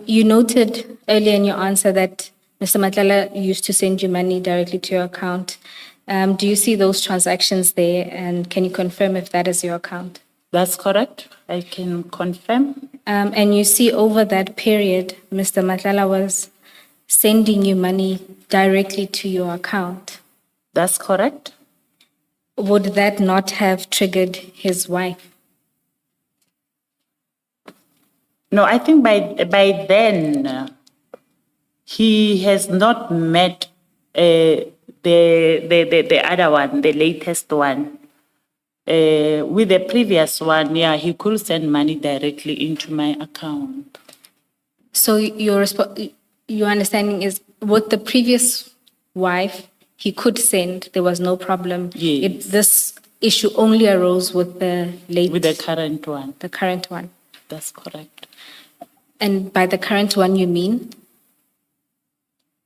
You noted earlier in your answer that Mr. Matlala used to send you money directly to your account. Do you see those transactions there, and can you confirm if that is your account? That's correct. I can confirm. And you see over that period, Mr. Matlala was sending you money directly to your account. That's correct. Would that not have triggered his wife? No, I think by then he has not met the other one, the latest one. With the previous one, yeah, he could send money directly into my account. So your understanding is with the previous wife, he could send, there was no problem. Yes. This issue only arose with the With the current one. The current one. That's correct. And by the current one, you mean?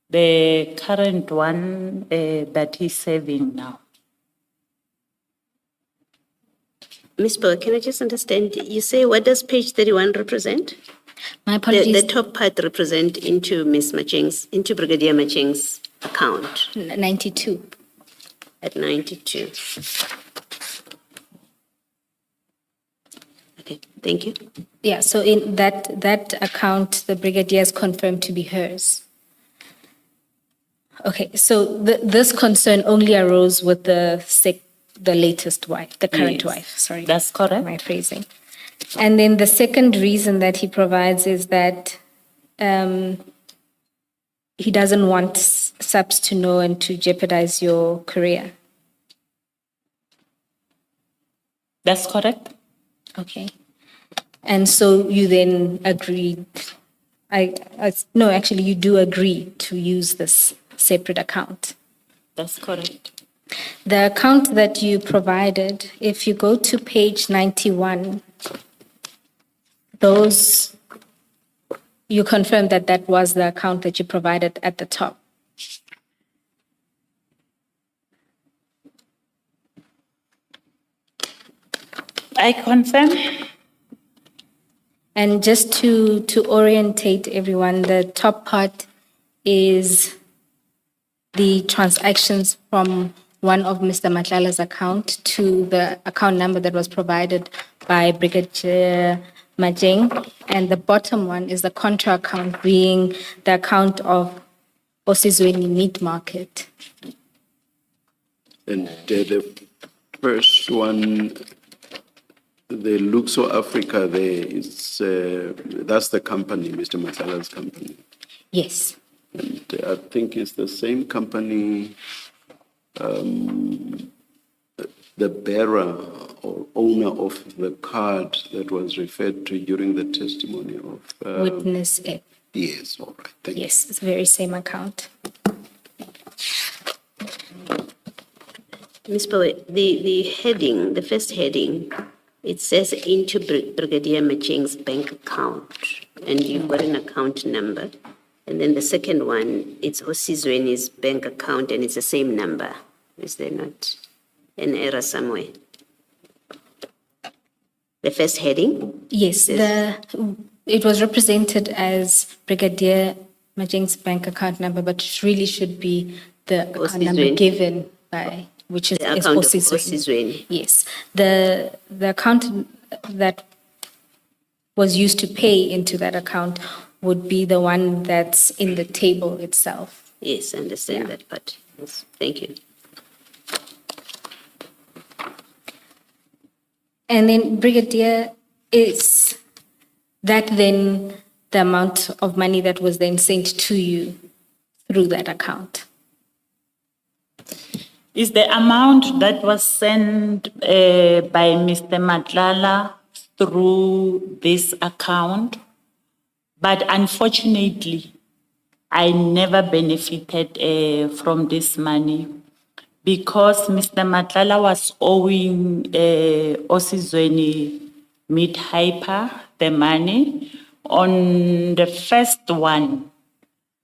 The current one that he's serving now. Ms. Boy, can I just understand? You say, what does page 31 represent? My apologies. The top part represent into into Brigadier Matjeng's account 92. at 92. Okay, thank you. Yeah, so in that account, the brigadier is confirmed to be hers. Okay, so this concern only arose with the latest wife, the current Yes, wife, sorry. that's correct. My phrasing. And then the second reason that he provides is that he doesn't want SAPS to know and to jeopardize your career. That's correct. Okay. And so you then agreed, no, actually you do agree to use this separate account. That's correct. The account that you provided, if you go to page 91, you confirm that that was the account that you provided at the top. I confirm. And just to orientate everyone, the top part is the transactions from one of Mr. Matlala's account to the account number that was provided by Brigadier Matjeng. And the bottom one is the contra account, being the account of Osizweni Meat Market. And the first one, the Luxo Africa, that's the company, Mr. Matlala's company. Yes. And I think it's the same company, the bearer or owner of the card that was referred to during the testimony of. Witness F. Yes, all right, thank you. Yes, it's the very same account. Ms. Poe, the heading, the first heading, it says into Brigadier Matjeng's bank account, and you've got an account number. And then the second one, it's Osizweni's bank account, and it's the same number. Is there not an error somewhere? The first heading? Yes, it was represented as Brigadier Matjeng's bank account number, but it really should be the account number Osizweni. given by, which is The account of Osizweni. Osizweni. Yes, the account that was used to pay into that account would be the one that's in the table itself. Yes, I understand Yeah. that part. Yes, thank you. And then Brigadier, is that then the amount of money that was then sent to you through that account? Is the amount that was sent by Mr. Matlala through this account, but unfortunately, I never benefited from this money because Mr. Matlala was owing Osizweni Meat Hyper the money. On the first one,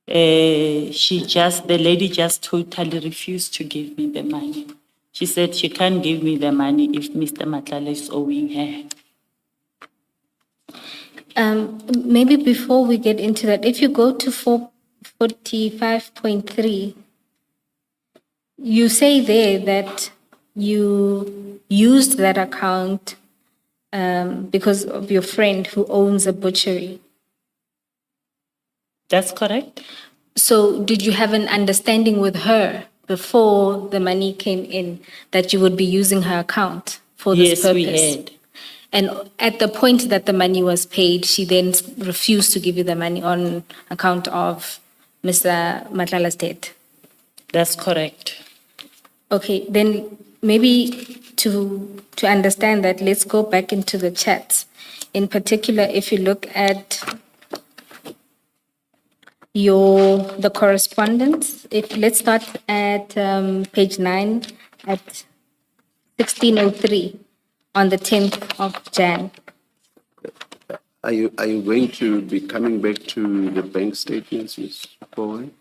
the lady just totally refused to give me the money. She said she can't give me the money if Mr. Matlala is owing her. Maybe before we get into that, if you go to 445.3, you say there that you used that account because of your friend who owns a butchery. That's correct? So did you have an understanding with her before the money came in that you would be using her account for this Yes, purpose? we had. And at the point that the money was paid, she then refused to give you the money on account of Mr. Matlala's death. That's correct. Okay, then maybe to understand that, let's go back into the chats. In particular, if you look at the correspondence, let's start at page 9 at 1603 on the 10th of Jan. Are you going to be coming back to the bank statements, Ms. Bowen?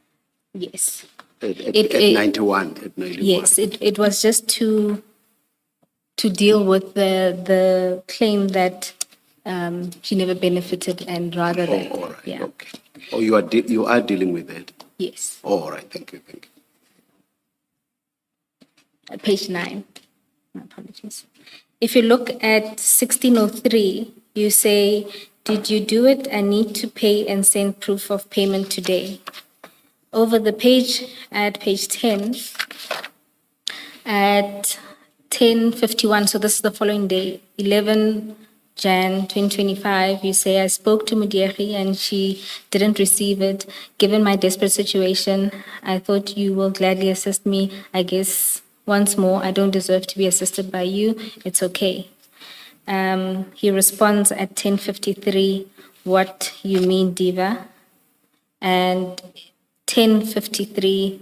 Yes. At It- 91, at 91? Yes, it was just to deal with the claim that she never benefited and rather Oh, that, all right, yeah, okay. Oh, you are dealing with that? yes, Oh, all right, thank you. Page 9. My apologies. If you look at 1603, you say, did you do it? I need to pay and send proof of payment today. Over the page, at page 10, at 10:51, so this is the following day, 11 Jan 2025, you say, I spoke to Mudieri and she didn't receive it. Given my desperate situation, I thought you will gladly assist me. I guess once more, I don't deserve to be assisted by you. It's okay. He responds at 10:53, what you mean, Diva? And 10:53,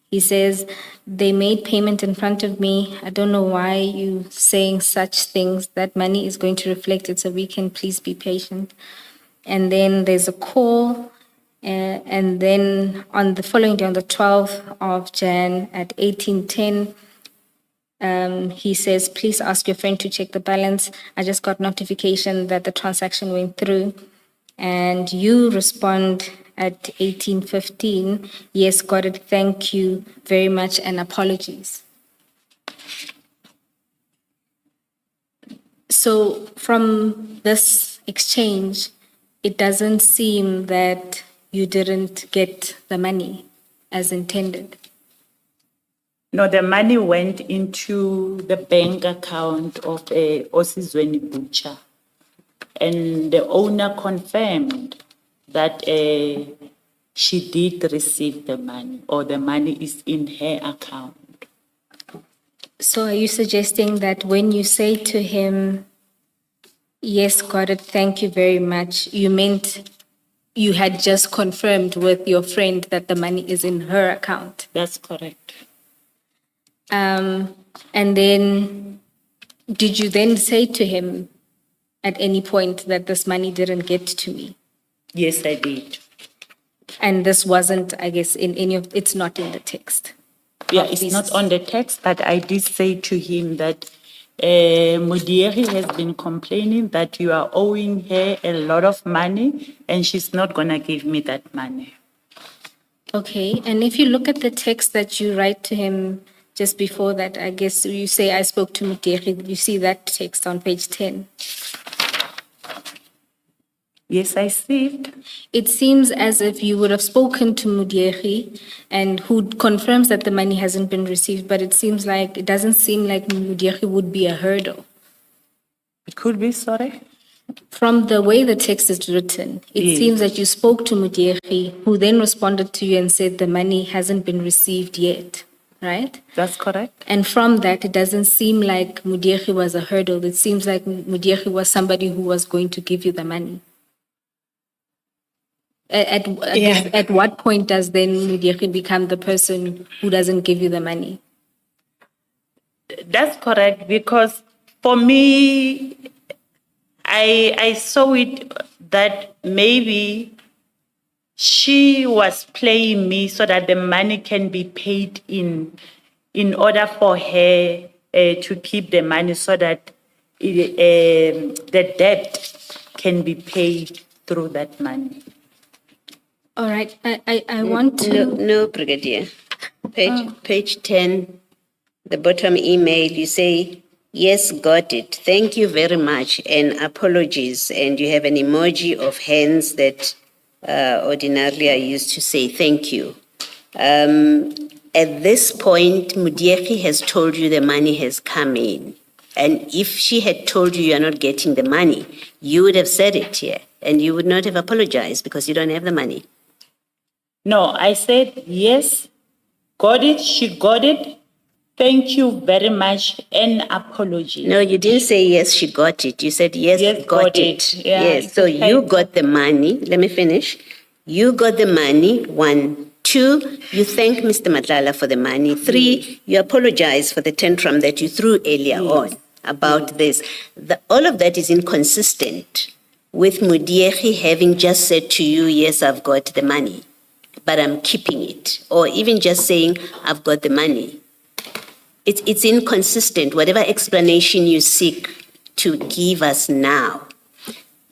he says, they made payment in front of me. I don't know why you saying such things. That money is going to reflect it, so we can please be patient. And then there's a call. And then on the following day, on the 12th of Jan at 18:10, he says, please ask your friend to check the balance. I just got notification that the transaction went through. And you respond at 18:15, yes, got it, thank you very much and apologies. So from this exchange, it doesn't seem that you didn't get the money as intended. No, the money went into the bank account of Osizweni Butcher. And the owner confirmed that she did receive the money, or the money is in her account. So are you suggesting that when you say to him, yes, got it, thank you very much, you meant you had just confirmed with your friend that the money is in her account? That's correct. And then did you then say to him at any point that this money didn't get to me? Yes, I did. And this wasn't, I guess, in any of, it's not in the text. Yeah, of it's these- not on the text, but I did say to him that Mudieri has been complaining that you are owing her a lot of money and she's not going to give me that money. Okay, and if you look at the text that you write to him just before that, I guess you say, I spoke to Muteri, you see that text on page 10. Yes, I see it. It seems as if you would have spoken to Muteri and who confirms that the money hasn't been received, but it seems like, it doesn't seem like Muteri would be a hurdle. It could be, sorry. From the way the text is written, it Yes. seems that you spoke to Muteri, who then responded to you and said the money hasn't been received yet, right? That's correct. And from that, it doesn't seem like Mudiehi was a hurdle. It seems like Mudiehi was somebody who was going to give you the money. At what point does then Mudiehi become the person who doesn't give you the money? That's correct, because for me, I saw it that maybe she was playing me so that the money can be paid in order for her to keep the money so that the debt can be paid through that money. All right, I want to... No, Brigadier. Page 10, the bottom email, you say, yes, got it. Thank you very much, and apologies. And you have an emoji of hands that ordinarily I used to say thank you. At this point, Mudiehi has told you the money has come in. And if she had told you are not getting the money, you would have said it here, and you would not have apologized because you don't have the money. No, I said, yes, got it, she got it. Thank you very much, and apology. No, you didn't say yes, she got it. You said yes, got it. Yeah, yes, so you got the money. Let me finish. You got the money, 1. 2, you thank Mr. Matlala for the money. 3, you apologize for the tantrum that you threw earlier on about this. All of that is inconsistent with Mudiehi having just said to you, yes, I've got the money, but I'm keeping it. Or even just saying, I've got the money. It's inconsistent, whatever explanation you seek to give us now.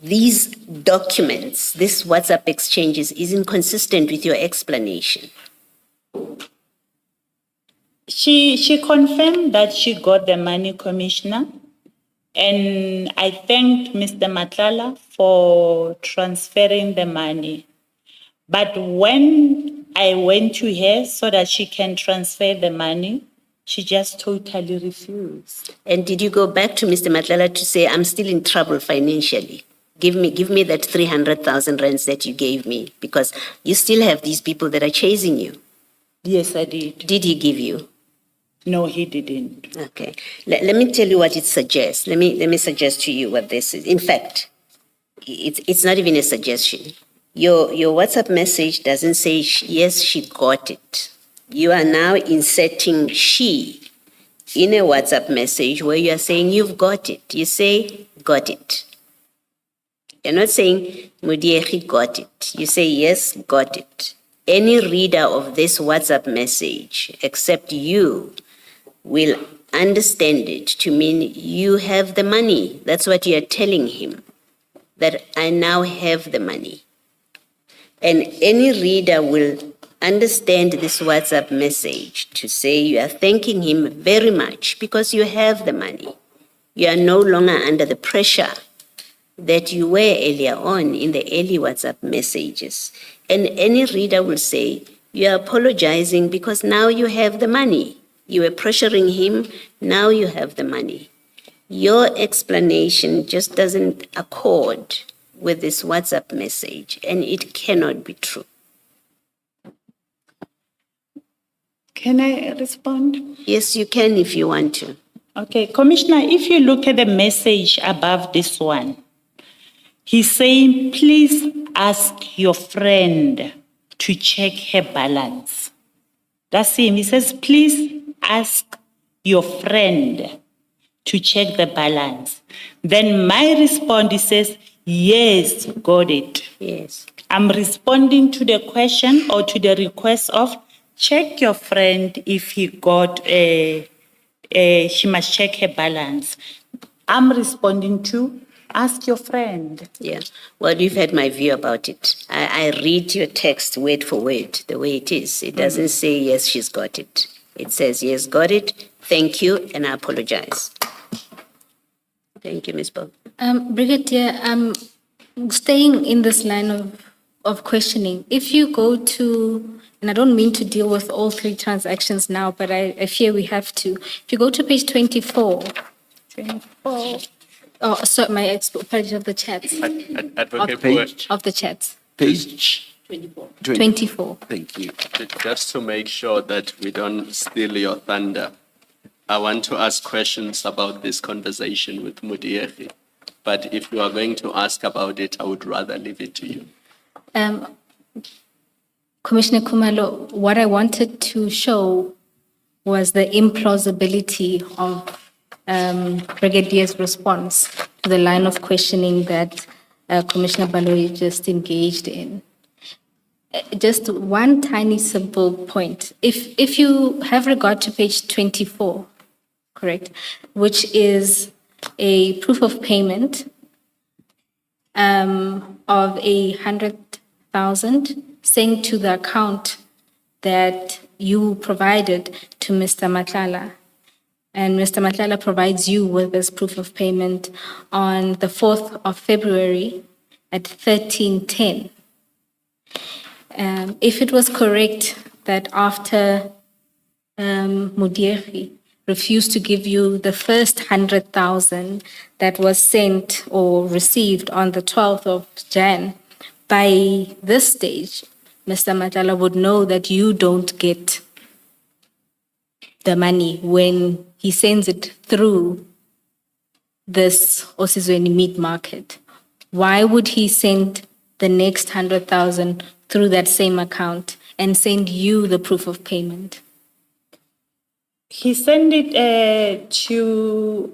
These documents, this WhatsApp exchanges, is inconsistent with your explanation. She confirmed that she got the money, Commissioner, and I thanked Mr. Matlala for transferring the money. But when I went to her so that she can transfer the money, she just totally refused. And did you go back to Mr. Matlala to say, I'm still in trouble financially? Give me that 300,000 rands that you gave me, because you still have these people that are chasing you. Yes, I did. Did he give you? No, he didn't. Okay. Let me tell you what it suggests. Let me suggest to you what this is. In fact, it's not even a suggestion. Your WhatsApp message doesn't say, yes, she got it. You are now inserting she in a WhatsApp message where you are saying you've got it. You say, got it. You're not saying Mudiehi got it. You say, yes, got it. Any reader of this WhatsApp message, except you, will understand it to mean you have the money. That's what you're telling him, that I now have the money. And any reader will understand this WhatsApp message to say you are thanking him very much because you have the money. You are no longer under the pressure that you were earlier on in the early WhatsApp messages. And any reader will say, you are apologizing because now you have the money. You were pressuring him, now you have the money. Your explanation just doesn't accord with this WhatsApp message, and it cannot be true. Can I respond? Yes, you can if you want to. Okay, Commissioner, if you look at the message above this one, he's saying, please ask your friend to check her balance. That's him. He says, please ask your friend to check the balance. Then my response, he says, yes, got it. Yes. I'm responding to the question or to the request of check your friend if he got she must check her balance. I'm responding to ask your friend. Yeah. Well, you've had my view about it. I read your text word for word the way it is. It doesn't say, yes, she's got it. It says, yes, got it. Thank you, and I apologize. Thank you, Ms. Bob. Brigadier, staying in this line of questioning, if you go to, and I don't mean to deal with all three transactions now, but I fear we have to. If you go to page 24. Oh, sorry, my apology of the chats. Advocate Page. Of the chats. Page 24. Thank you. Just to make sure that we don't steal your thunder, I want to ask questions about this conversation with Mudieri. But if you are going to ask about it, I would rather leave it to you. Commissioner Kumalo, what I wanted to show was the implausibility of Brigadier's response to the line of questioning that Commissioner Baloyi just engaged in. Just one tiny simple point. If you have regard to page 24, correct, which is a proof of payment of 100,000 saying to the account that you provided to Mr. Matlala. And Mr. Matlala provides you with this proof of payment on the 4th of February at 13:10. If it was correct that after Mudieri refused to give you the first 100,000 that was sent or received on the 12th of Jan, by this stage, Mr. Matlala would know that you don't get the money when he sends it through this Osizweni meat market. Why would he send the next 100,000 through that same account and send you the proof of payment? He sent it to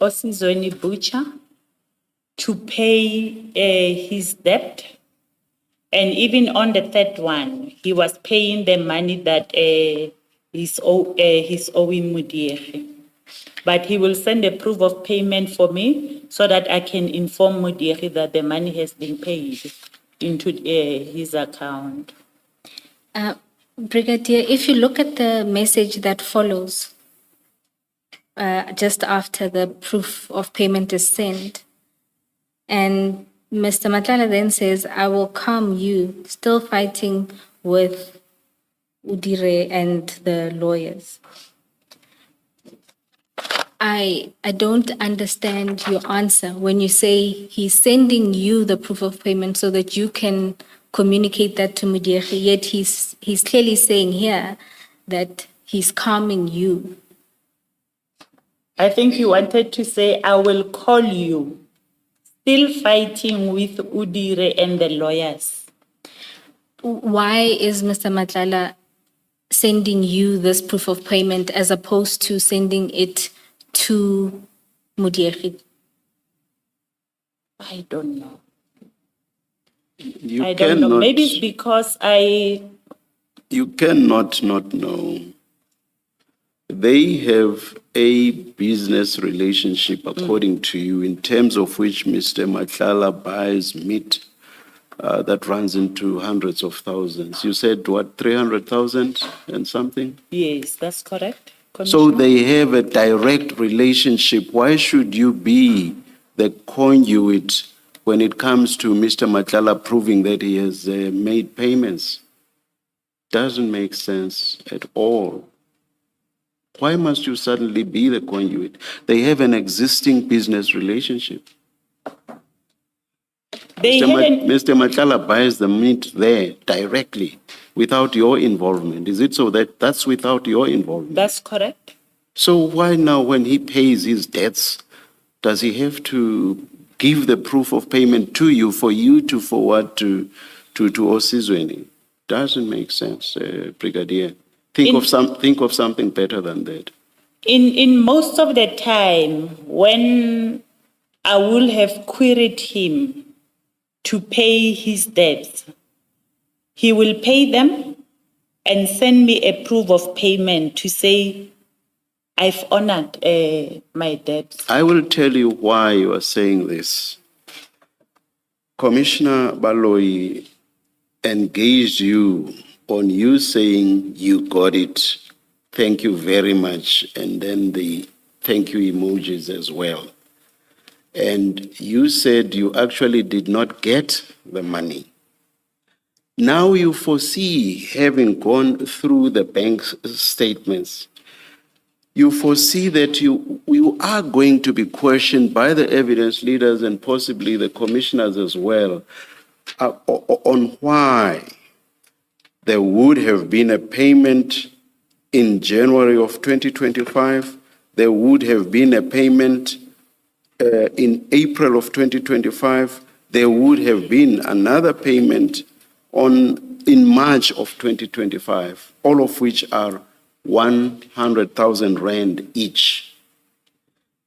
Osizweni Butcher to pay his debt. And even on the third one, he was paying the money that he's owing Mudieri. But he will send a proof of payment for me so that I can inform Mudieri that the money has been paid into his account. Brigadier, if you look at the message that follows just after the proof of payment is sent, and Mr. Matlala then says, I will calm you, still fighting with Udire and the lawyers. I don't understand your answer when you say he's sending you the proof of payment so that you can communicate that to Mudieri, yet he's clearly saying here that he's calming you. I think he wanted to say, I will call you, still fighting with Udire and the lawyers. Why is Mr. Matlala sending you this proof of payment as opposed to sending it to Mudieri? I don't know. You I don't know. cannot- Maybe it's because You cannot not know. They have a business relationship, according to you, in terms of which Mr. Matlala buys meat that runs into hundreds of thousands. You said, what, 300,000 and something? Yes, that's correct, So Commissioner. they have a direct relationship. Why should you be the conduit when it comes to Mr. Matlala proving that he has made payments? Doesn't make sense at all. Why must you suddenly be the conduit? They have an existing business relationship. They had an, Mr. Matlala buys the meat there directly without your involvement. Is it so that that's without your involvement? that's correct. So why now, when he pays his debts, does he have to give the proof of payment to you for you to forward to Osizweni? Doesn't make sense, Brigadier. Think of something better than that. In most of the time, when I will have queried him to pay his debts, he will pay them and send me a proof of payment to say, I've honored my debts. I will tell you why you are saying this. Commissioner Baloyi engaged you on you saying you got it, thank you very much, and then the thank you emojis as well. And you said you actually did not get the money. Now you foresee, having gone through the bank statements, you foresee that you are going to be questioned by the evidence leaders and possibly the commissioners as well on why there would have been a payment in January of 2025, there would have been a payment in April of 2025, there would have been another payment in March of 2025, all of which are 100,000 rand each.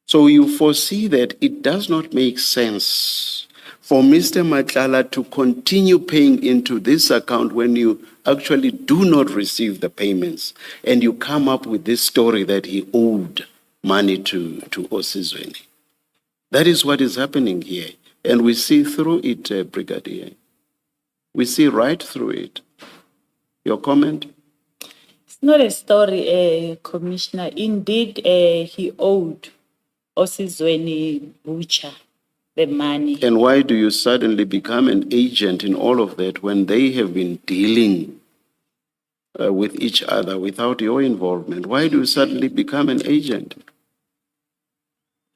So you foresee that it does not make sense for Mr. Matlala to continue paying into this account when you actually do not receive the payments, and you come up with this story that he owed money to Osizweni. That is what is happening here, and we see through it, Brigadier. We see right through it. Your comment? It's not a story, Commissioner. Indeed, he owed Osizweni Butcher the money. And why do you suddenly become an agent in all of that when they have been dealing with each other without your involvement? Why do you suddenly become an agent?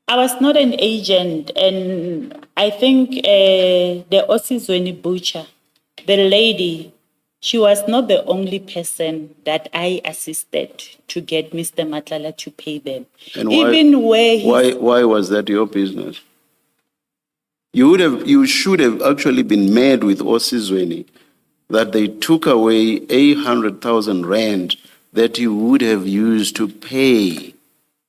I was not an agent, and I think the Osizweni Butcher, the lady, she was not the only person that I assisted to get Mr. Matlala to pay them. And even where why was that your business? You should have actually been mad with Osizweni that they took away 800,000 rand that you would have used to pay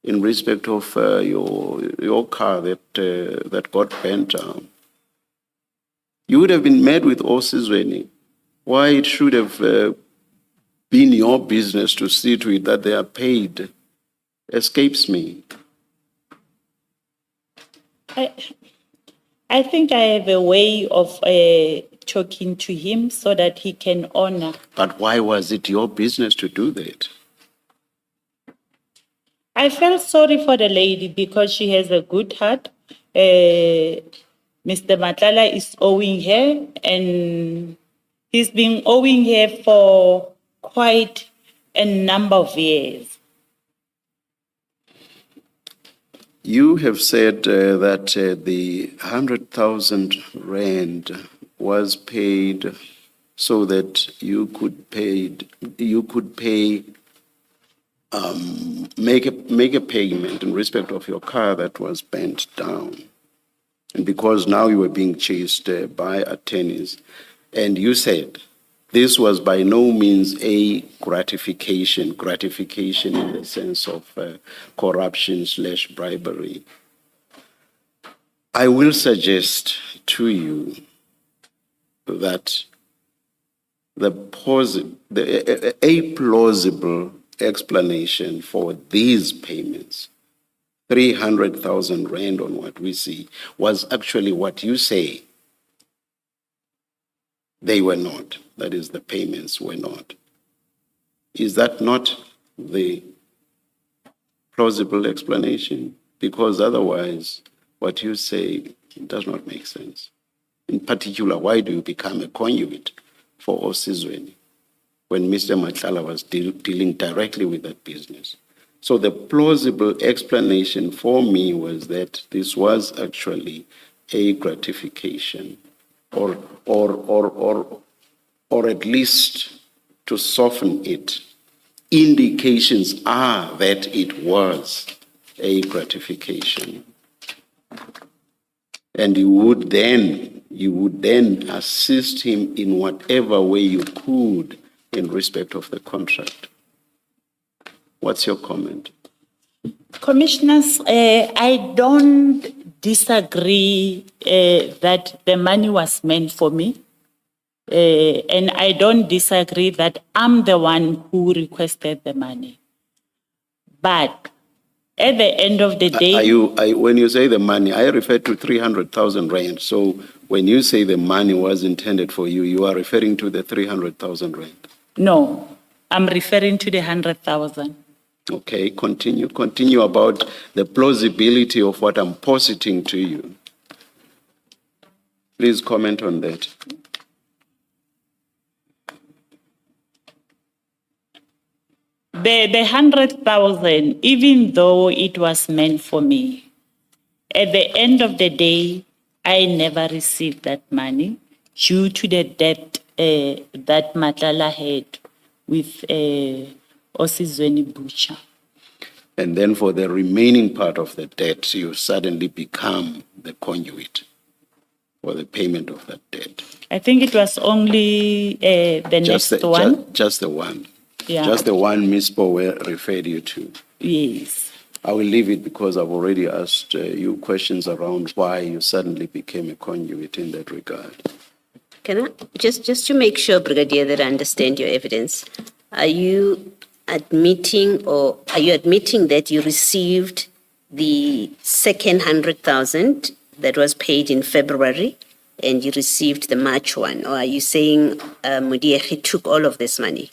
in respect of your car that got burnt down. You would have been mad with Osizweni. Why it should have been your business to see to it that they are paid escapes me. I think I have a way of talking to him so that he can honor. But why was it your business to do that? I felt sorry for the lady because she has a good heart. Mr. Matlala is owing her, and he's been owing her for quite a number of years. You have said that the 100,000 rand was paid so that you could make a payment in respect of your car that was burnt down, and because now you were being chased by attorneys, and you said this was by no means a gratification in the sense of corruption/bribery. I will suggest to you that a plausible explanation for these payments, 300,000 rand on what we see, was actually what you say. They were not. That is, the payments were not. Is that not the plausible explanation? Because otherwise, what you say does not make sense. In particular, why do you become a conduit for Osizweni when Mr. Matlala was dealing directly with that business? So the plausible explanation for me was that this was actually a gratification, or at least to soften it. Indications are that it was a gratification. And you would then assist him in whatever way you could in respect of the contract. What's your comment? Commissioners, I don't disagree that the money was meant for me. And I don't disagree that I'm the one who requested the money. But at the end of the day... When you say the money, I refer to 300,000 rand. So when you say the money was intended for you, you are referring to the 300,000 rand? No, I'm referring to the 100,000. Okay, continue about the plausibility of what I'm positing to you. Please comment on that. The 100,000, even though it was meant for me, at the end of the day, I never received that money due to the debt that Matlala had with Osizweni Butcher. And then for the remaining part of the debt, you suddenly become the conduit for the payment of that debt. I think it was only Just the one. Yeah. Just the one Ms. Bowe referred you to. Yes. I will leave it because I've already asked you questions around why you suddenly became a conduit in that regard. Can I, just to make sure, Brigadier, that I understand your evidence, are you admitting that you received the second 100,000 that was paid in February and you received the March one? Or are you saying Mudiekhe took all of this money?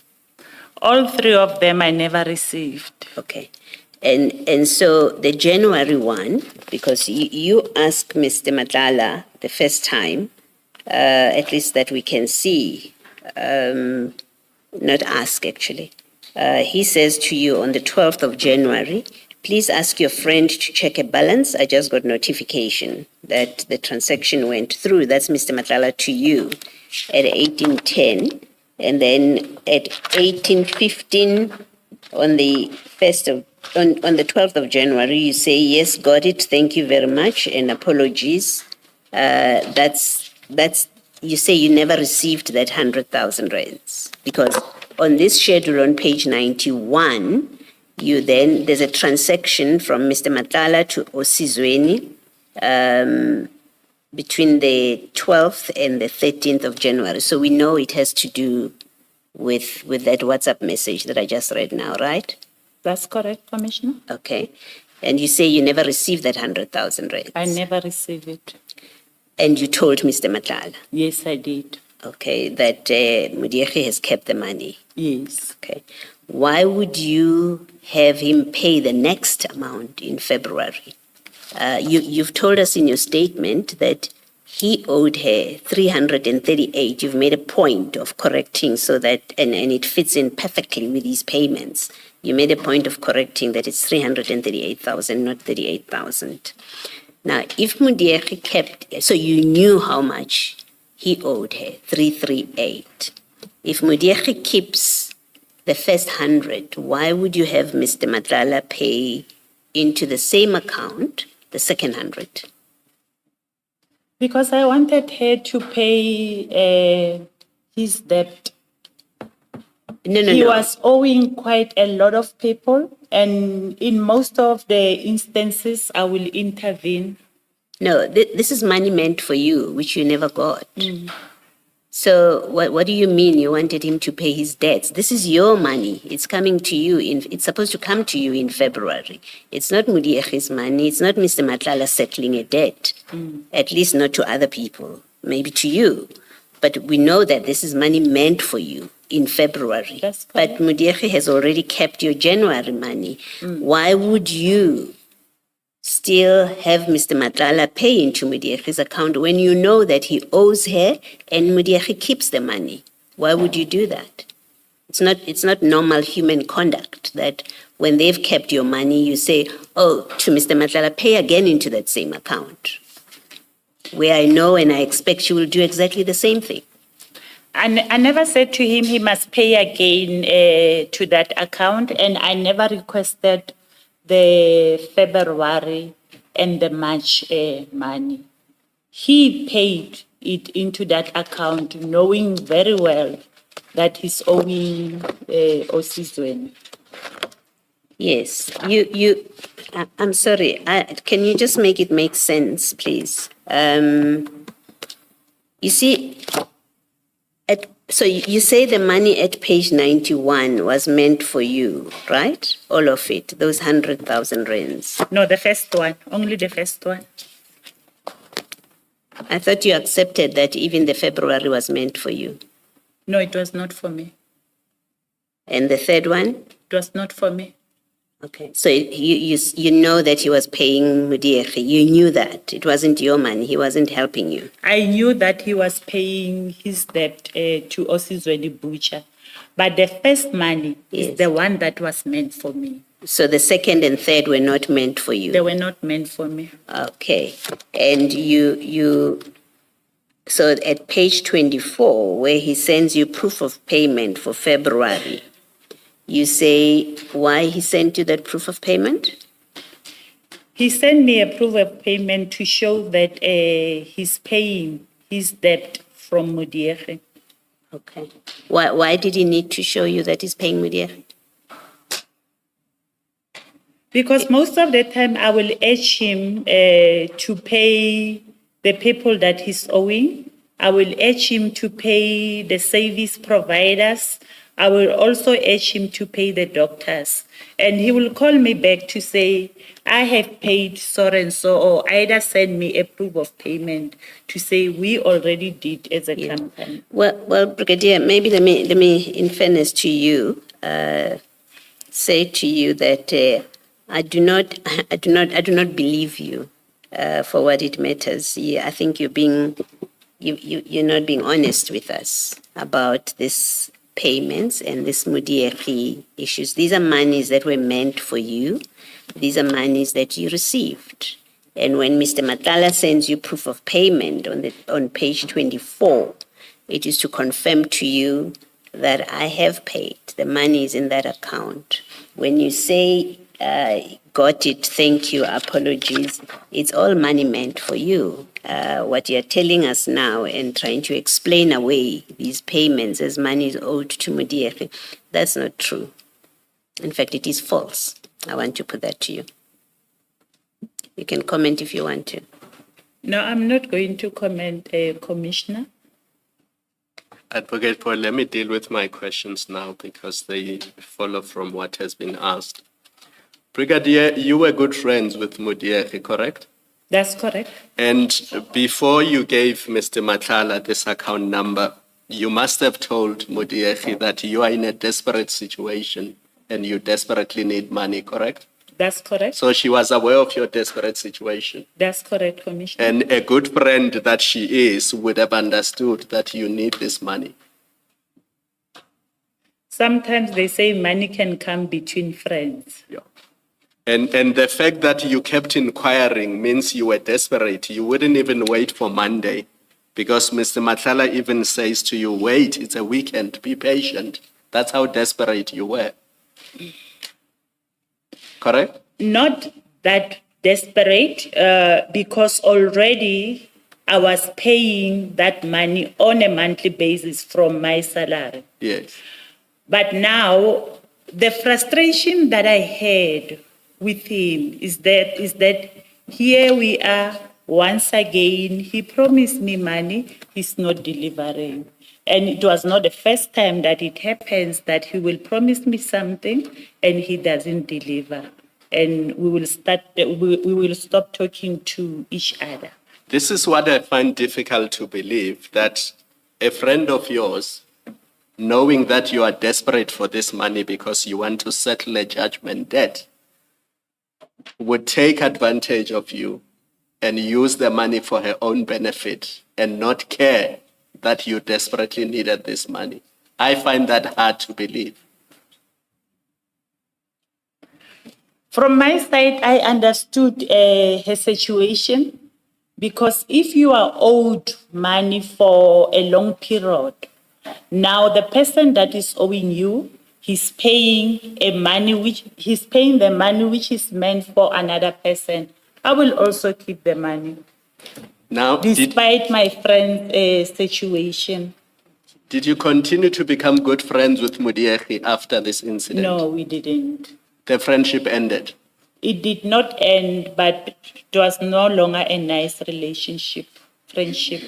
All three of them I never received. Okay. And so the January one, because you asked Mr. Matlala the first time, at least that we can see, not ask actually. He says to you on the 12th of January, please ask your friend to check a balance. I just got notification that the transaction went through. That's Mr. Matlala to you at 1810. And then at 18:15 on the 12th of January, you say, yes, got it. Thank you very much. And apologies. You say you never received that 100,000 rands because on this schedule on page 91, there's a transaction from Mr. Matlala to Osizweni, between the 12th and the 13th of January. So we know it has to do with that WhatsApp message that I just read now, right? That's correct, Commissioner. Okay. And you say you never received that 100,000 rands. I never received it. And you told Mr. Matlala? Yes, I did. Okay, that Mudiekhe has kept the money? Yes. Okay. Why would you have him pay the next amount in February? You've told us in your statement that he owed her 338. You've made a point of correcting so that, and it fits in perfectly with these payments. You made a point of correcting that it's 338,000, not 38,000. Now, if Mudiekhe kept, so you knew how much he owed her, 338. If Mudiekhe keeps the first 100, why would you have Mr. Matlala pay into the same account the second 100? Because I wanted her to pay his debt. He was owing quite a lot of people, and in most of the instances, I will intervene. No, this is money meant for you, which you never got. So what do you mean you wanted him to pay his debts? This is your money. It's coming to you. It's supposed to come to you in February. It's not Mudiekhe's money. It's not Mr. Matlala settling a debt, at least not to other people, maybe to you. but we know that this is money meant for you in February. That's But Mudiege has already kept your January money. Why would you still have Mr. Matlala pay into Mudiege's account when you know that he owes her and Mudiege keeps the money? Why would you do that? It's not normal human conduct that when they've kept your money, you say, oh, to Mr. Matlala, pay again into that same account. Where I know and I expect you will do exactly the same thing. And I never said to him he must pay again to that account, and I never requested the February and the March money. He paid it into that account, knowing very well that he's owing Osizweni. Yes, I'm sorry, can you just make it make sense, please? You see, so you say the money at page 91 was meant for you, right? All of it, those 100,000 rands. No, the first one, only the first one. I thought you accepted that even the February was meant for you. No, it was not for me. And the third one? It was not for me. Okay, so you know that he was paying Mudiege. You knew that. It wasn't your money. He wasn't helping you. I knew that he was paying his debt to Osizweni Butcher. But the first money is the one that was meant for me. So the second and third were not meant for you? They were not meant for me. Okay. And so at page 24, where he sends you proof of payment for February, you say why he sent you that proof of payment? He sent me a proof of payment to show that he's paying his debt from Mudiege. Okay. Why did he need to show you that he's paying Mudiege? Because most of the time I will urge him to pay the people that he's owing. I will urge him to pay the service providers. I will also urge him to pay the doctors. And he will call me back to say, I have paid so and so, or either send me a proof of payment to say we already did as a company. Well, Brigadier, maybe let me, in fairness to you, say to you that I do not believe you for what it matters. I think you're not being honest with us about this payments and this Mudiege issues. These are monies that were meant for you. These are monies that you received. And when Mr. Matlala sends you proof of payment on page 24, it is to confirm to you that I have paid. The money is in that account. When you say, got it, thank you, apologies, it's all money meant for you. What you're telling us now and trying to explain away these payments as money is owed to Mudiege, that's not true. In fact, it is false. I want to put that to you. You can comment if you want to. No, I'm not going to comment, Commissioner. Advocate Paul, let me deal with my questions now because they follow from what has been asked. Brigadier, you were good friends with Mudiege, correct? That's correct. And before you gave Mr. Matlala this account number, you must have told Mudiege that you are in a desperate situation and you desperately need money, correct? That's correct. So she was aware of your desperate situation. That's correct, Commissioner. And a good friend that she is would have understood that you need this money. Sometimes they say money can come between friends. Yeah. And the fact that you kept inquiring means you were desperate. You wouldn't even wait for Monday because Mr. Matlala even says to you, wait, it's a weekend, be patient. That's how desperate you were. Correct? Not that desperate, because already I was paying that money on a monthly basis from my salary. Yes. But now, the frustration that I had with him is that here we are once again. He promised me money, he's not delivering. And it was not the first time that it happens that he will promise me something and he doesn't deliver. And we will stop talking to each other. This is what I find difficult to believe, that a friend of yours, knowing that you are desperate for this money because you want to settle a judgment debt, would take advantage of you and use the money for her own benefit and not care that you desperately needed this money? I find that hard to believe. From my side, I understood her situation, because if you are owed money for a long period, now the person that is owing you, he's paying the money which is meant for another person. I will also keep the money, Now, despite my friend's situation. did you continue to become good friends with Mudiegi after this incident? No, we didn't. The friendship ended. It did not end, but it was no longer a nice relationship, friendship.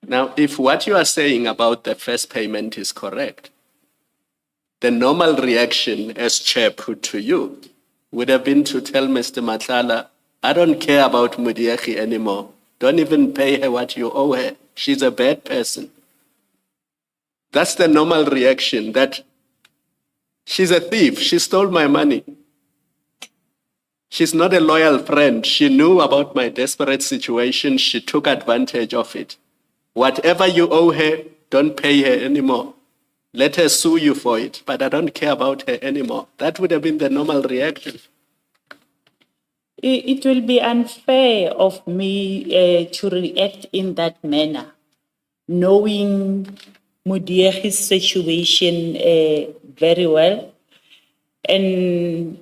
Now, if what you are saying about the first payment is correct, the normal reaction as chair put to you would have been to tell Mr. Matlala, I don't care about Mudiegi anymore. Don't even pay her what you owe her. She's a bad person. That's the normal reaction, that she's a thief. She stole my money. She's not a loyal friend. She knew about my desperate situation. She took advantage of it. Whatever you owe her, don't pay her anymore. Let her sue you for it, but I don't care about her anymore. That would have been the normal reaction. It will be unfair of me to react in that manner, knowing Mudiegi's situation very well. And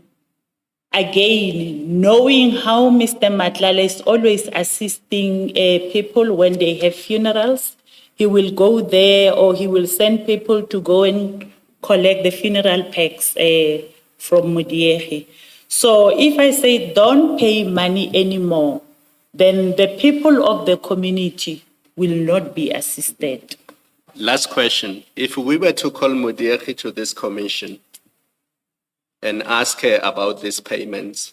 again, knowing how Mr. Matlala is always assisting people when they have funerals, he will go there, or he will send people to go and collect the funeral packs from Mudiegi. So if I say don't pay money anymore, then the people of the community will not be assisted. Last question. If we were to call Mudiegi to this commission and ask her about these payments,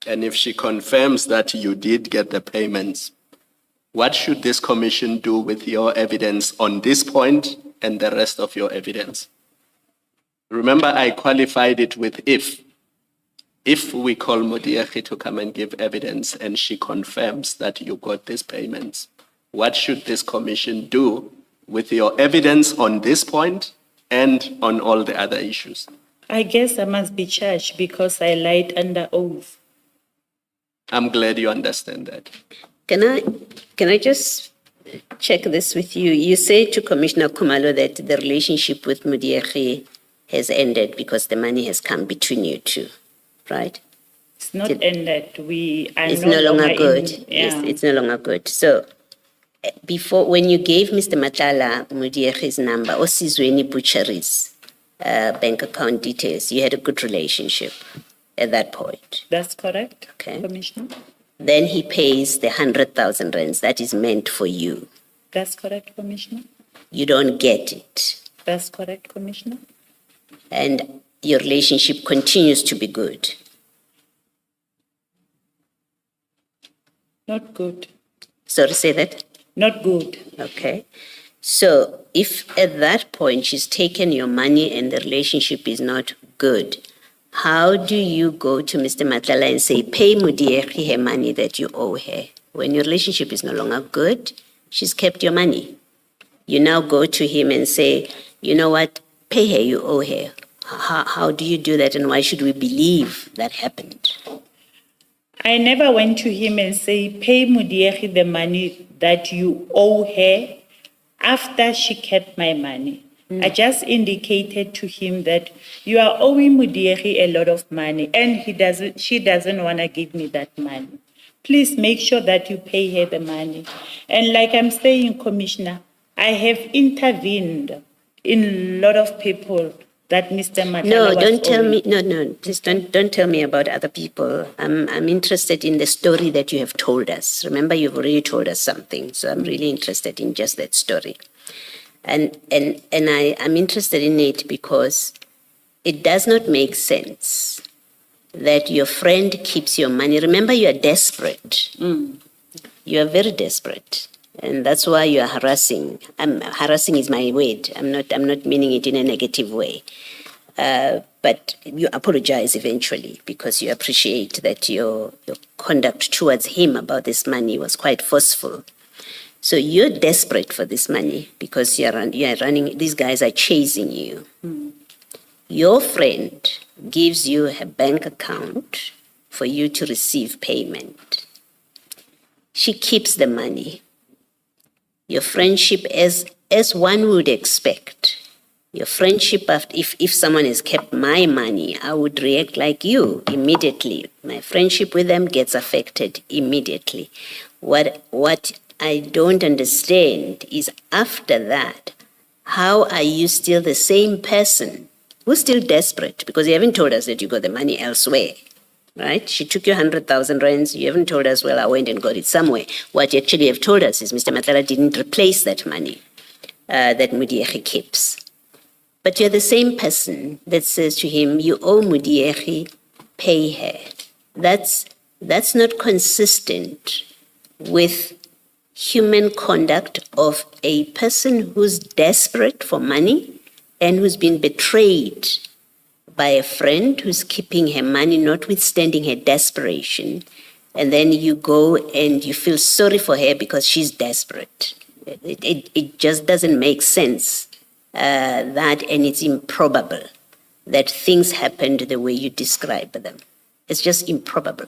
and if she confirms that you did get the payments, what should this commission do with your evidence on this point and the rest of your evidence? Remember, I qualified it with if. If we call Mudiegi to come and give evidence and she confirms that you got these payments, what should this commission do with your evidence on this point and on all the other issues? I guess I must be charged because I lied under oath. I'm glad you understand that. Can I just check this with you? You say to Commissioner Khumalo that the relationship with Mudiegi has ended because the money has come between you two, right? It's not ended. We are It's no longer good. Yeah. Yes, it's no longer good. So before, when you gave Mr. Matlala Mudiegi's number, or Sizweni Butchery's bank account details, you had a good relationship at that point. That's correct, Okay. Commissioner. Then he pays the 100,000 rands that is meant for you. That's correct, Commissioner. You don't get it. That's correct, Commissioner. And your relationship continues to be good. Not good. Sorry, say that? Not good. Okay. So if at that point she's taken your money and the relationship is not good, how do you go to Mr. Matlala and say, pay Mudiegi her money that you owe her? When your relationship is no longer good, she's kept your money. You now go to him and say, you know what, pay her, you owe her. How do you do that, and why should we believe that happened? I never went to him and say, pay Mudiegi the money that you owe her after she kept my money. I just indicated to him that you are owing Mudiegi a lot of money and she doesn't want to give me that money. Please make sure that you pay her the money. And like I'm saying, Commissioner, I have intervened in a lot of people that Mr. Matlala No, was don't tell owing. me. No, please don't tell me about other people. I'm interested in the story that you have told us. Remember, you've already told us something, so I'm really interested in just that story. And I'm interested in it because it does not make sense that your friend keeps your money. Remember, you are desperate. You are very desperate. And that's why you are harassing. Harassing is my word. I'm not meaning it in a negative way. But you apologize eventually because you appreciate that your conduct towards him about this money was quite forceful. So you're desperate for this money because you're running, these guys are chasing you. Your friend gives you a bank account for you to receive payment. She keeps the money. Your friendship, as one would expect, your friendship, if someone has kept my money, I would react like you immediately. My friendship with them gets affected immediately. What I don't understand is after that, how are you still the same person who's still desperate? Because you haven't told us that you got the money elsewhere, right? She took your 100,000 rands. You haven't told us, well, I went and got it somewhere. What you actually have told us is Mr. Matlala didn't replace that money that Mudiegi keeps. But you're the same person that says to him, you owe Mudiegi, pay her. That's not consistent with human conduct of a person who's desperate for money and who's been betrayed by a friend who's keeping her money, notwithstanding her desperation. And then you go and you feel sorry for her because she's desperate. It just doesn't make sense. That, and it's improbable that things happened the way you describe them. It's just improbable.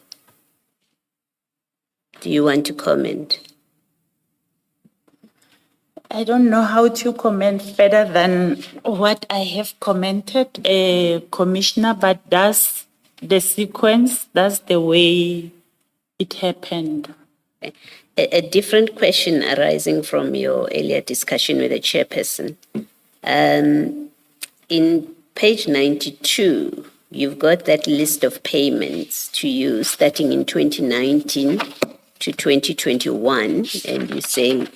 Do you want to comment? I don't know how to comment further than what I have commented, Commissioner, but that's the sequence, that's the way it happened. A different question arising from your earlier discussion with the chairperson. In page 92, you've got that list of payments to you starting in 2019 to 2021, and you're saying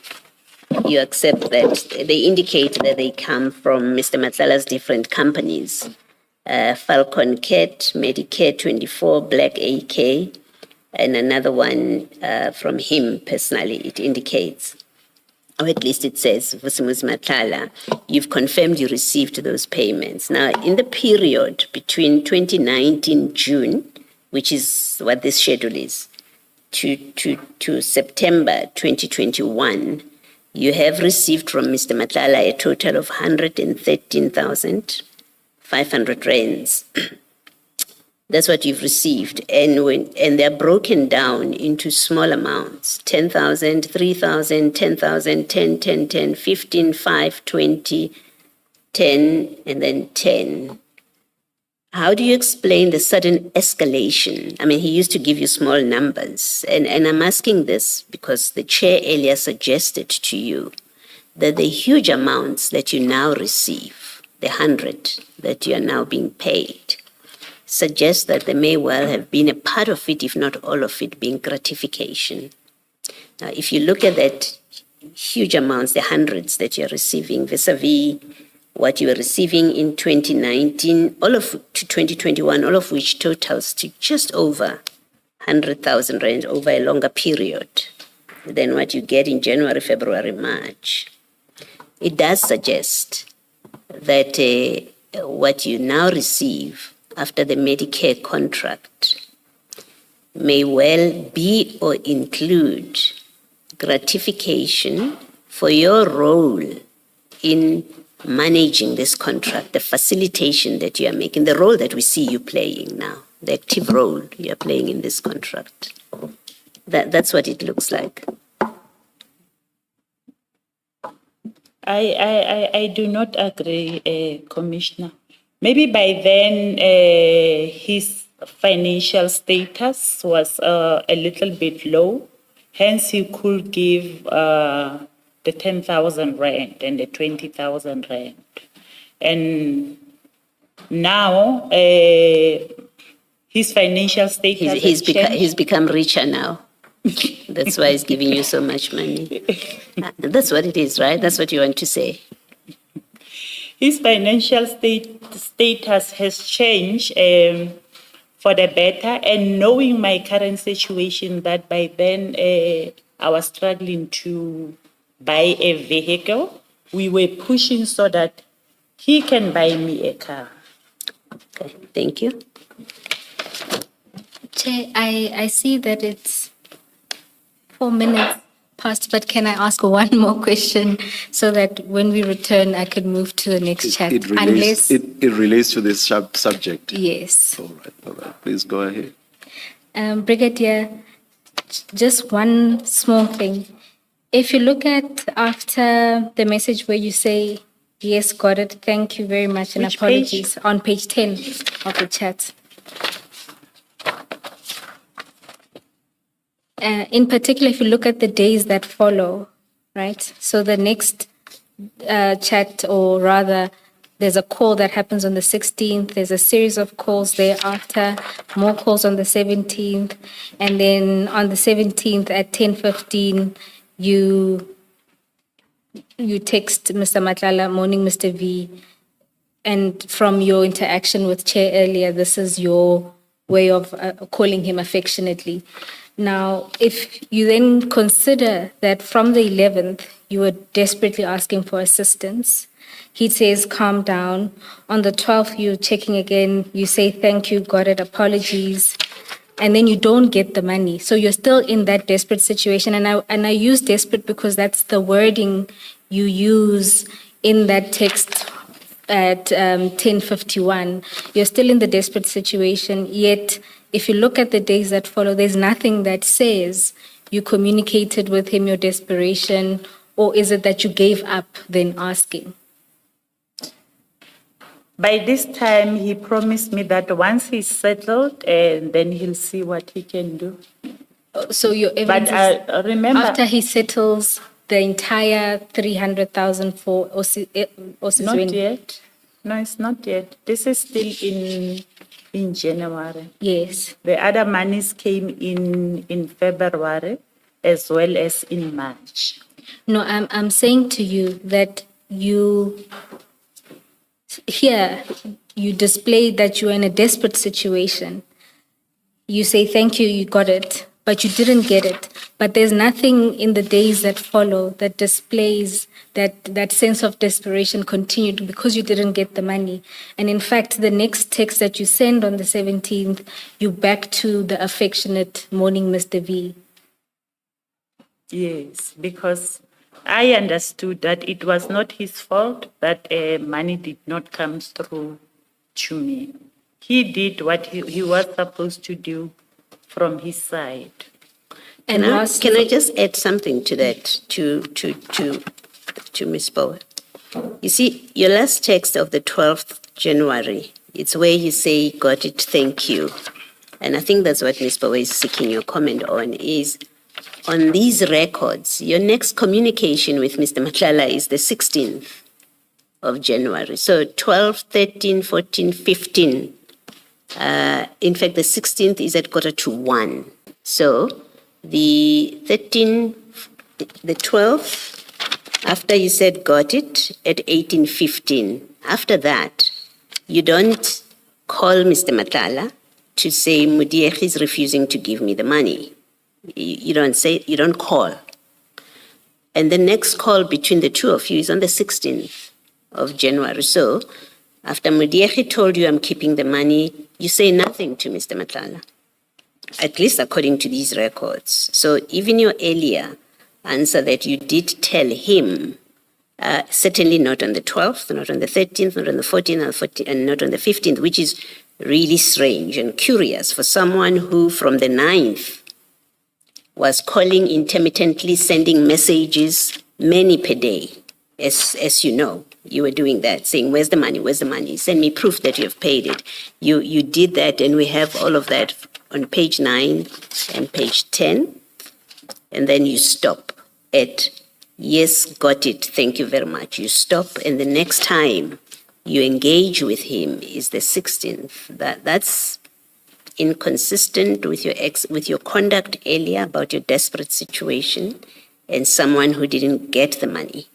you accept that they indicate that they come from Mr. Matlala's different companies. Falcon Cat, Medicare 24, Black AK, and another one from him personally, it indicates. Or at least it says, Vusimuzi Matlala, you've confirmed you received those payments. Now, in the period between 2019 June, which is what this schedule is, to September 2021, you have received from Mr. Matlala a total of 113,500 rands. That's what you've received. And they're broken down into small amounts, 10,000, 3,000, 10,000, 10, 10, 10, 15, 5, 20, 10, and then 10. How do you explain the sudden escalation? I mean, he used to give you small numbers. And I'm asking this because the chair earlier suggested to you that the huge amounts that you now receive, the 100 that you are now being paid, suggests that there may well have been a part of it, if not all of it, being gratification. Now, if you look at that huge amounts, the hundreds that you're receiving vis-a-vis what you were receiving in 2019, all of to 2021, all of which totals to just over 100,000 rand over a longer period than what you get in January, February, March. It does suggest that what you now receive after the Medicare contract may well be or include gratification for your role in managing this contract, the facilitation that you are making, the role that we see you playing now, the active role you are playing in this contract. That's what it looks like. I do not agree, Commissioner. Maybe by then his financial status was a little bit low, hence he could give the 10,000 rand and the 20,000 rand. And now his financial status he's become richer now. That's why he's giving you so much money. That's what it is, right? That's what you want to say. His financial status has changed for the better, and knowing my current situation that by then I was struggling to buy a vehicle. We were pushing so that he can buy me a car. Okay, thank you. Chair, I see that it's 4 minutes past, but can I ask one more question so that when we return, I could move to the next chat? It relates to this subject. Yes. All right. Please go ahead. Brigadier, just one small thing. If you look at after the message where you say, yes, got it, thank you very much, and Which apologies, on page 10 of the chat. In particular, if you look at the days that follow, right? So the next chat, or rather, there's a call that happens on the 16th. There's a series of calls thereafter, more calls on the 17th. And then on the 17th at 10:15, you text Mr. Matlala, morning, Mr. V. And from your interaction with Chair earlier, this is your way of calling him affectionately. Now, if you then consider that from the 11th, you were desperately asking for assistance, he says, calm down. On the 12th, you're checking again. You say, thank you, got it, apologies. And then you don't get the money. So you're still in that desperate situation. And I use desperate because that's the wording you use in that text at 10:51. You're still in the desperate situation, yet if you look at the days that follow, there's nothing that says you communicated with him your desperation, or is it that you gave up then asking? By this time, he promised me that once he's settled, and then he'll see what he can do. So your But evidence is remember, after he settles the entire 300,000 for Osisweni? not yet. No, it's not yet. This is still in January. Yes. The other monies came in February as well as in March. No, I'm saying to you that here you display that you're in a desperate situation. You say, thank you, you got it, but you didn't get it. But there's nothing in the days that follow that displays that sense of desperation continued because you didn't get the money. And in fact, the next text that you send on the 17th, you back to the affectionate morning, Mr. V. Yes, because I understood that it was not his fault that money did not come through to me. He did what he was supposed to do from his side. And Can I just add something to that, to Ms. Bowe? You see, your last text of the 12th January, it's where you say, got it, thank you. And I think that's what Ms. Bowe is seeking your comment on, is on these records, your next communication with Mr. Matlala is the 16th of January. So 12, 13, 14, 15. In fact, the 16th is at 1:45. So the 12th, after you said got it, at 18:15. After that, you don't call Mr. Matlala to say Mudiekhi is refusing to give me the money. You don't call. And the next call between the two of you is on the 16th of January. So after Mudiekhi told you I'm keeping the money, you say nothing to Mr. Matlala, at least according to these records. So even your earlier answer that you did tell him, certainly not on the 12th, not on the 13th, not on the 14th, and not on the 15th, which is really strange and curious for someone who from the 9th was calling intermittently, sending messages, many per day. As you know, you were doing that, saying, where's the money, where's the money? Send me proof that you have paid it. You did that, and we have all of that on page 9 and page 10. And then you stop at, yes, got it, thank you very much. You stop, and the next time you engage with him is the 16th. That's inconsistent with your conduct earlier about your desperate situation and someone who didn't get the money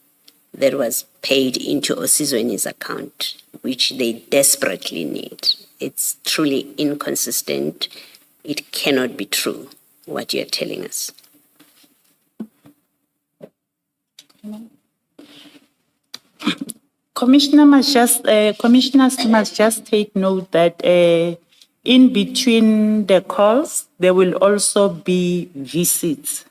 that was paid into Osizweni's account, which they desperately need. It's truly inconsistent. It cannot be true, what you're telling us. Commissioners must just take note that in between the calls, there will also be visits.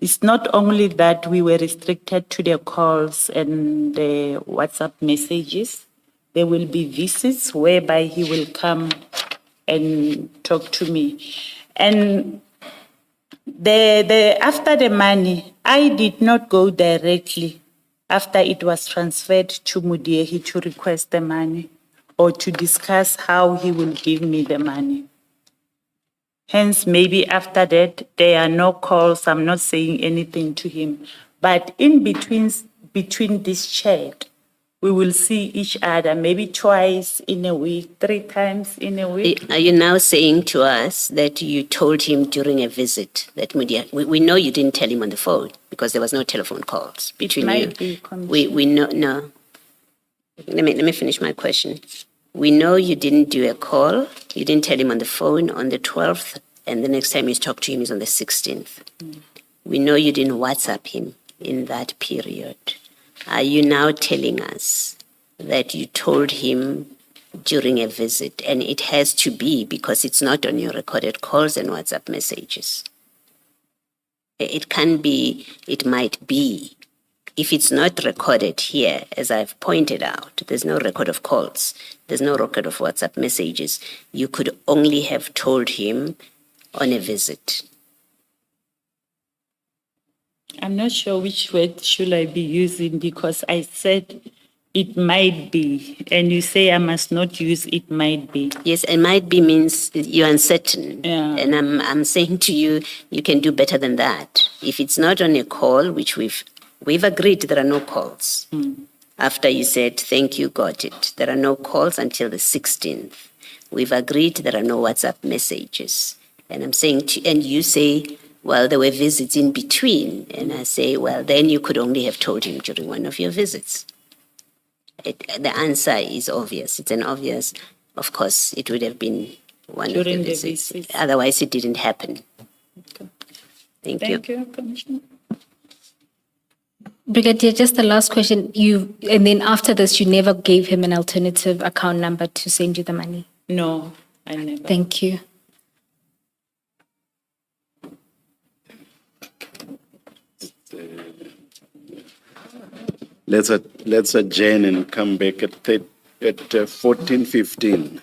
It's not only that we were restricted to the calls and the WhatsApp messages. There will be visits whereby he will come and talk to me. And after the money, I did not go directly after it was transferred to Mudiehi to request the money or to discuss how he will give me the money. Hence, maybe after that, there are no calls. I'm not saying anything to him. But in between this chat, we will see each other maybe twice in a week, 3 times in a week. Are you now saying to us that you told him during a visit that we know you didn't tell him on the phone because there was no telephone calls between you. Might be, Commissioner. We know, no. Let me finish my question. We know you didn't do a call. You didn't tell him on the phone on the 12th, and the next time you talk to him is on the 16th. We know you didn't WhatsApp him in that period. Are you now telling us that you told him during a visit, and it has to be because it's not on your recorded calls and WhatsApp messages? It can be, it might be. If it's not recorded here, as I've pointed out, there's no record of calls, there's no record of WhatsApp messages. You could only have told him on a visit. I'm not sure which word should I be using because I said it might be, and you say I must not use it might be. Yes, it might be means you're uncertain. Yeah. And I'm saying to you, you can do better than that. If it's not on a call, which we've agreed there are no calls. After you said, thank you, got it. There are no calls until the 16th. We've agreed there are no WhatsApp messages. And I'm saying and you say, well, there were visits in between. And I say, well, then you could only have told him during one of your visits. The answer is obvious. It's an obvious, of course, it would have been one During of the the visits. visits. Otherwise, it didn't happen. Okay. Thank you. Thank you, Commissioner. Brigadier, just the last question. And then after this, you never gave him an alternative account number to send you the money? No, I never. Thank you. Let's adjourn and come back at 14:15.